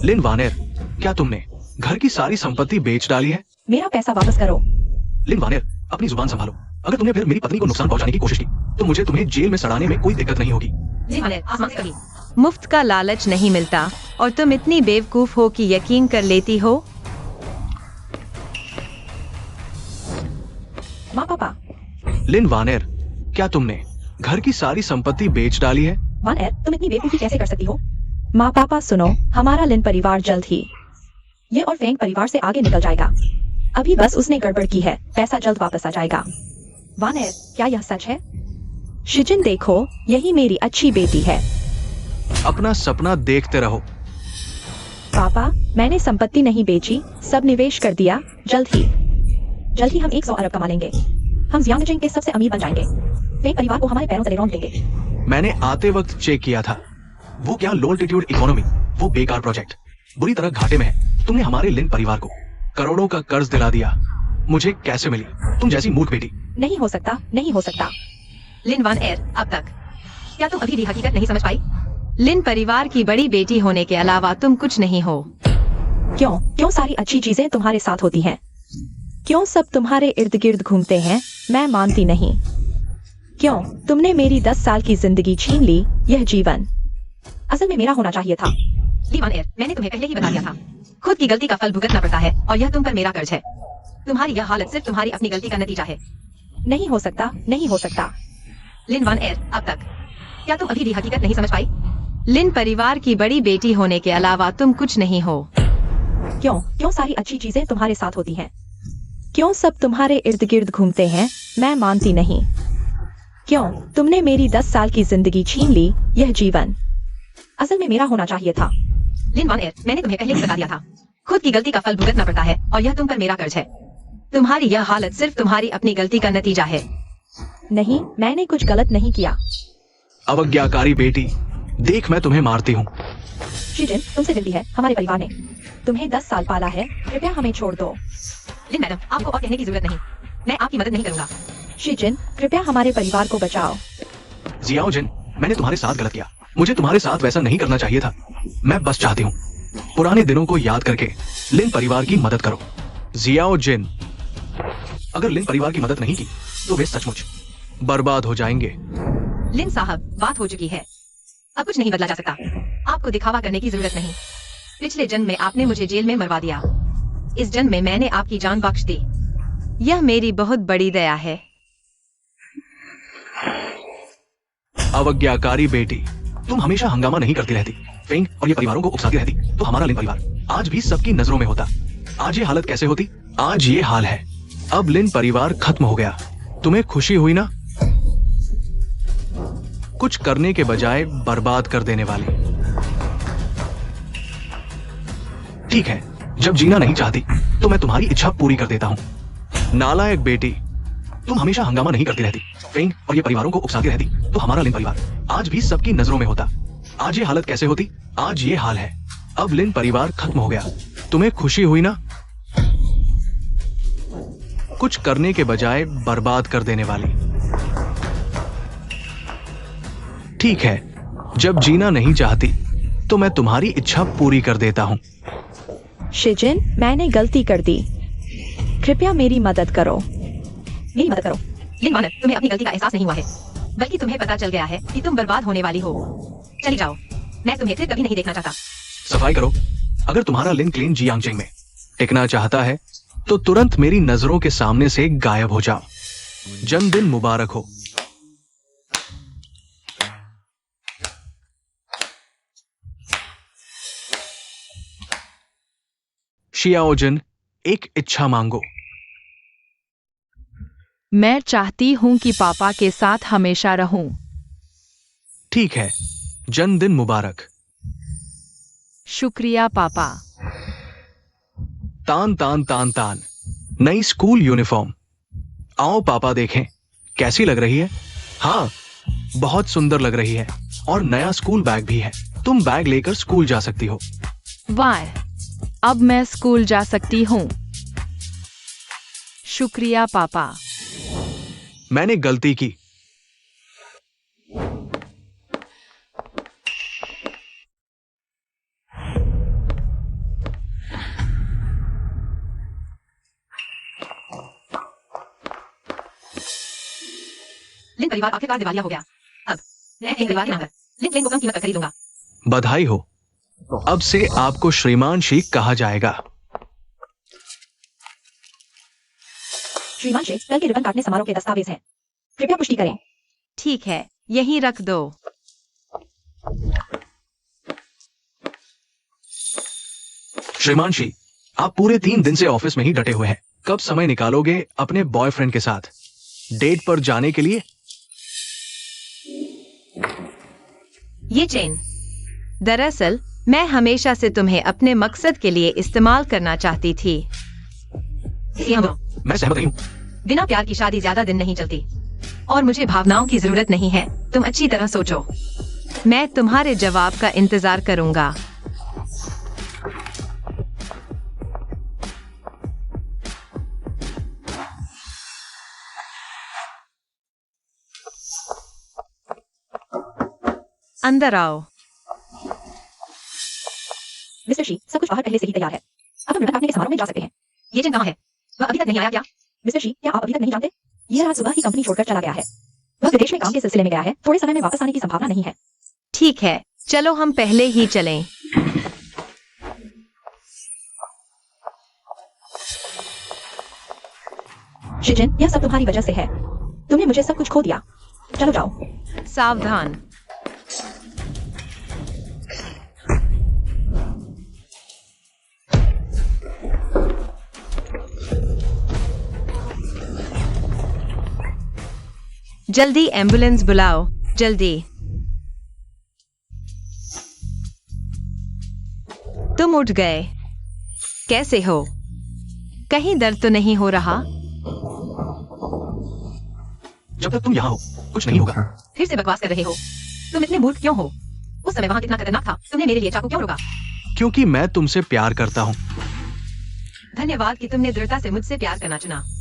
लिन वानेर, क्या तुमने घर की सारी संपत्ति बेच डाली है? मेरा पैसा वापस करो। लिन वानेर, अपनी जुबान संभालो। अगर तुमने फिर मेरी पत्नी को नुकसान पहुंचाने की कोशिश की, तो मुझे तुम्हें जेल में सड़ाने में कोई दिक्कत नहीं होगी। लिन वान एर, आसमान से कहिए। मुफ्त का लालच नहीं मिलता और तुम इतनी बेवकूफ हो कि यकीन कर लेती हो। माँ पापा, लिन वानेर, क्या तुमने घर की सारी संपत्ति बेच डाली है? वान एर, तुम इतनी बेवकूफी कैसे कर सकती हो? माँ पापा सुनो, हमारा लिन परिवार जल्द ही ये और फेंग परिवार से आगे निकल जाएगा। अभी बस उसने गड़बड़ की है। पैसा जल्द वापस आ जाएगा। वान एर, क्या यह सच है? शिजिन देखो, यही मेरी अच्छी बेटी है। अपना सपना देखते रहो। पापा, मैंने संपत्ति नहीं बेची, सब निवेश कर दिया। जल्द ही हम 100 अरब कमा लेंगे। हम जियांगजेंग के सबसे अमीर बन जाएंगे। फेंग परिवार को हमारे पैरों तले रौंद देंगे। मैंने आते वक्त चेक किया था, वो क्या लो एल्टीट्यूड इकोनॉमी, वो बेकार प्रोजेक्ट बुरी तरह घाटे में है। तुमने हमारे लिन परिवार को करोड़ों का कर्ज दिला दिया। मुझे कैसे मिली तुम जैसी मूर्ख बेटी? नहीं हो सकता, नहीं हो सकता। लिन वान एर, अब तक क्या तुम अभी भी हकीकत नहीं समझ पाई? लिन परिवार की बड़ी बेटी होने के अलावा तुम कुछ नहीं हो। क्यों क्यों सारी अच्छी चीजें तुम्हारे साथ होती हैं? क्यों सब तुम्हारे इर्द गिर्द घूमते हैं? मैं मानती नहीं। क्यों तुमने मेरी 10 साल की जिंदगी छीन ली? यह जीवन असल में मेरा होना चाहिए था। लीवान एयर, मैंने तुम्हें पहले ही बता दिया था, खुद की गलती का फल भुगतना पड़ता है और यह तुम पर मेरा कर्ज है। तुम्हारी यह हालत सिर्फ तुम्हारी अपनी गलती का नतीजा है। नहीं हो सकता, नहीं हो सकता। लिन वान एयर, अब तक क्या तुम अभी भी हकीकत नहीं समझ पाई? लिन परिवार की बड़ी बेटी होने के अलावा तुम कुछ नहीं हो। क्यों क्यों सारी अच्छी चीजें तुम्हारे साथ होती हैं? क्यों सब तुम्हारे इर्द गिर्द घूमते हैं? मैं मानती नहीं। क्यों तुमने मेरी 10 साल की जिंदगी छीन ली? यह जीवन असल में मेरा होना चाहिए था। लिन वान एयर, मैंने तुम्हें पहले ही बता दिया था, खुद की गलती का फल भुगतना पड़ता है और यह तुम पर मेरा कर्ज है। तुम्हारी यह हालत सिर्फ तुम्हारी अपनी गलती का नतीजा है। नहीं, मैंने कुछ गलत नहीं किया। अवज्ञाकारी बेटी, देख मैं तुम्हें मारती हूँ। शिजिन, तुमसे विनती है, हमारे परिवार ने तुम्हें 10 साल पाला है, कृपया हमें छोड़ दो। लिन मैडम, आपको और कहने की जरूरत नहीं, मैं आपकी मदद नहीं करूंगा। शिजिन, कृपया हमारे परिवार को बचाओ। जियाओ जिन, मैंने तुम्हारे साथ गलत किया, मुझे तुम्हारे साथ वैसा नहीं करना चाहिए था। मैं बस चाहती हूँ पुराने दिनों को याद करके लिन परिवार की मदद करो। जियाओ जिन, अगर लिन परिवार की मदद नहीं की तो वे सचमुच बर्बाद हो जाएंगे। लिन साहब, बात हो चुकी है, अब कुछ नहीं बदला जा सकता। आपको दिखावा करने की जरूरत नहीं। पिछले जन्म में आपने मुझे जेल में मरवा दिया, इस जन्म में मैंने आपकी जान बख्श दी। यह मेरी बहुत बड़ी दया है। अवज्ञाकारी बेटी, तुम हमेशा हंगामा नहीं करती रहती, फेंग और ये परिवारों को उकसाती रहती, तो हमारा लिन परिवार आज भी सबकी नजरों में होता। आज ये हालत कैसे होती? आज ये हाल है। अब लिन परिवार खत्म हो गया। तुम्हें खुशी हुई ना? कुछ करने के बजाय बर्बाद कर देने वाली। ठीक है, जब जीना नहीं चाहती तो मैं तुम्हारी इच्छा पूरी कर देता हूं। नालायक बेटी, तुम हमेशा हंगामा नहीं करती रहती, फेंग और ये परिवारों को उकसाती रहती, तो हमारा लिन परिवार आज भी सबकी नजरों में होता। आज ये हालत कैसे होती? आज ये हाल है। अब लिन परिवार खत्म हो गया। तुम्हें खुशी हुई ना? कुछ करने के बजाय बर्बाद कर देने वाली। ठीक है, जब जीना नहीं चाहती तो मैं तुम्हारी इच्छा पूरी कर देता हूं। शिजिन, मैंने गलती कर दी, कृपया मेरी मदद करो। मेरी मदद करो? लिन वान, तुम्हें अपनी गलती का एहसास नहीं हुआ है, बल्कि तुम्हें पता चल गया है कि तुम बर्बाद होने वाली हो। चली जाओ, मैं तुम्हें फिर कभी नहीं देखना चाहता। सफाई करो। अगर तुम्हारा लिन क्लीन जियांगजेंग में टिकना चाहता है तो तुरंत मेरी नजरों के सामने से गायब हो जाओ। जन्मदिन मुबारक हो। शियाओजिन, एक इच्छा मांगो। मैं चाहती हूँ कि पापा के साथ हमेशा रहूं। ठीक है, जन्मदिन मुबारक। शुक्रिया पापा। तान तान तान तान, नई स्कूल यूनिफॉर्म। आओ पापा देखें, कैसी लग रही है? हाँ, बहुत सुंदर लग रही है, और नया स्कूल बैग भी है। तुम बैग लेकर स्कूल जा सकती हो। वाह, अब मैं स्कूल जा सकती हूँ। शुक्रिया पापा। मैंने गलती की। लिन परिवार आखिरकार दिवालिया हो गया। अब मैं एक परिवार के नाम पर लिन क्लेन को कम कीमत पर खरीदूंगा। बधाई हो, अब से आपको श्रीमान शी कहा जाएगा। श्रीमान शेख, कल के रिबन काटने समारोह के दस्तावेज हैं, कृपया पुष्टि करें। ठीक है, यहीं रख दो। श्रीमान शी, आप पूरे 3 दिन से ऑफिस में ही डटे हुए हैं। कब समय निकालोगे अपने बॉयफ्रेंड के साथ डेट पर जाने के लिए? ये चेन, दरअसल मैं हमेशा से तुम्हें अपने मकसद के लिए इस्तेमाल करना चाहती थी। मैं सहमत नहीं हूँ। बिना प्यार की शादी ज्यादा दिन नहीं चलती, और मुझे भावनाओं की जरूरत नहीं है। तुम अच्छी तरह सोचो। मैं तुम्हारे जवाब का इंतजार करूंगा। अंदर आओ। मिस्टर शी, सब कुछ बाहर पहले से ही तैयार है। अब हम रिबन काटने के समारोह में जा सकते हैं। ये जिन कहाँ है? वह अभी तक नहीं आया क्या? मिस्टर शी, क्या आप अभी तक नहीं जानते? यह आज सुबह ही कंपनी छोड़कर चला गया है। वह विदेश में काम के सिलसिले में गया है। थोड़े समय में वापस आने की संभावना नहीं है। ठीक है, चलो हम पहले ही चलें। शिजिन, यह सब तुम्हारी वजह से है। तुमने मुझे सब कुछ खो दिया। चलो जाओ। सावधान। जल्दी एम्बुलेंस बुलाओ, जल्दी। तुम उठ गए। कैसे हो? कहीं दर्द तो नहीं हो रहा? जब तक तुम यहाँ हो कुछ नहीं होगा। फिर से बकवास कर रहे हो। तुम इतने मूर्ख क्यों हो? उस समय वहाँ कितना खतरनाक था। तुमने मेरे लिए चाकू क्यों रोका? क्योंकि मैं तुमसे प्यार करता हूँ। धन्यवाद कि तुमने दृढ़ता से मुझसे प्यार करना चुना।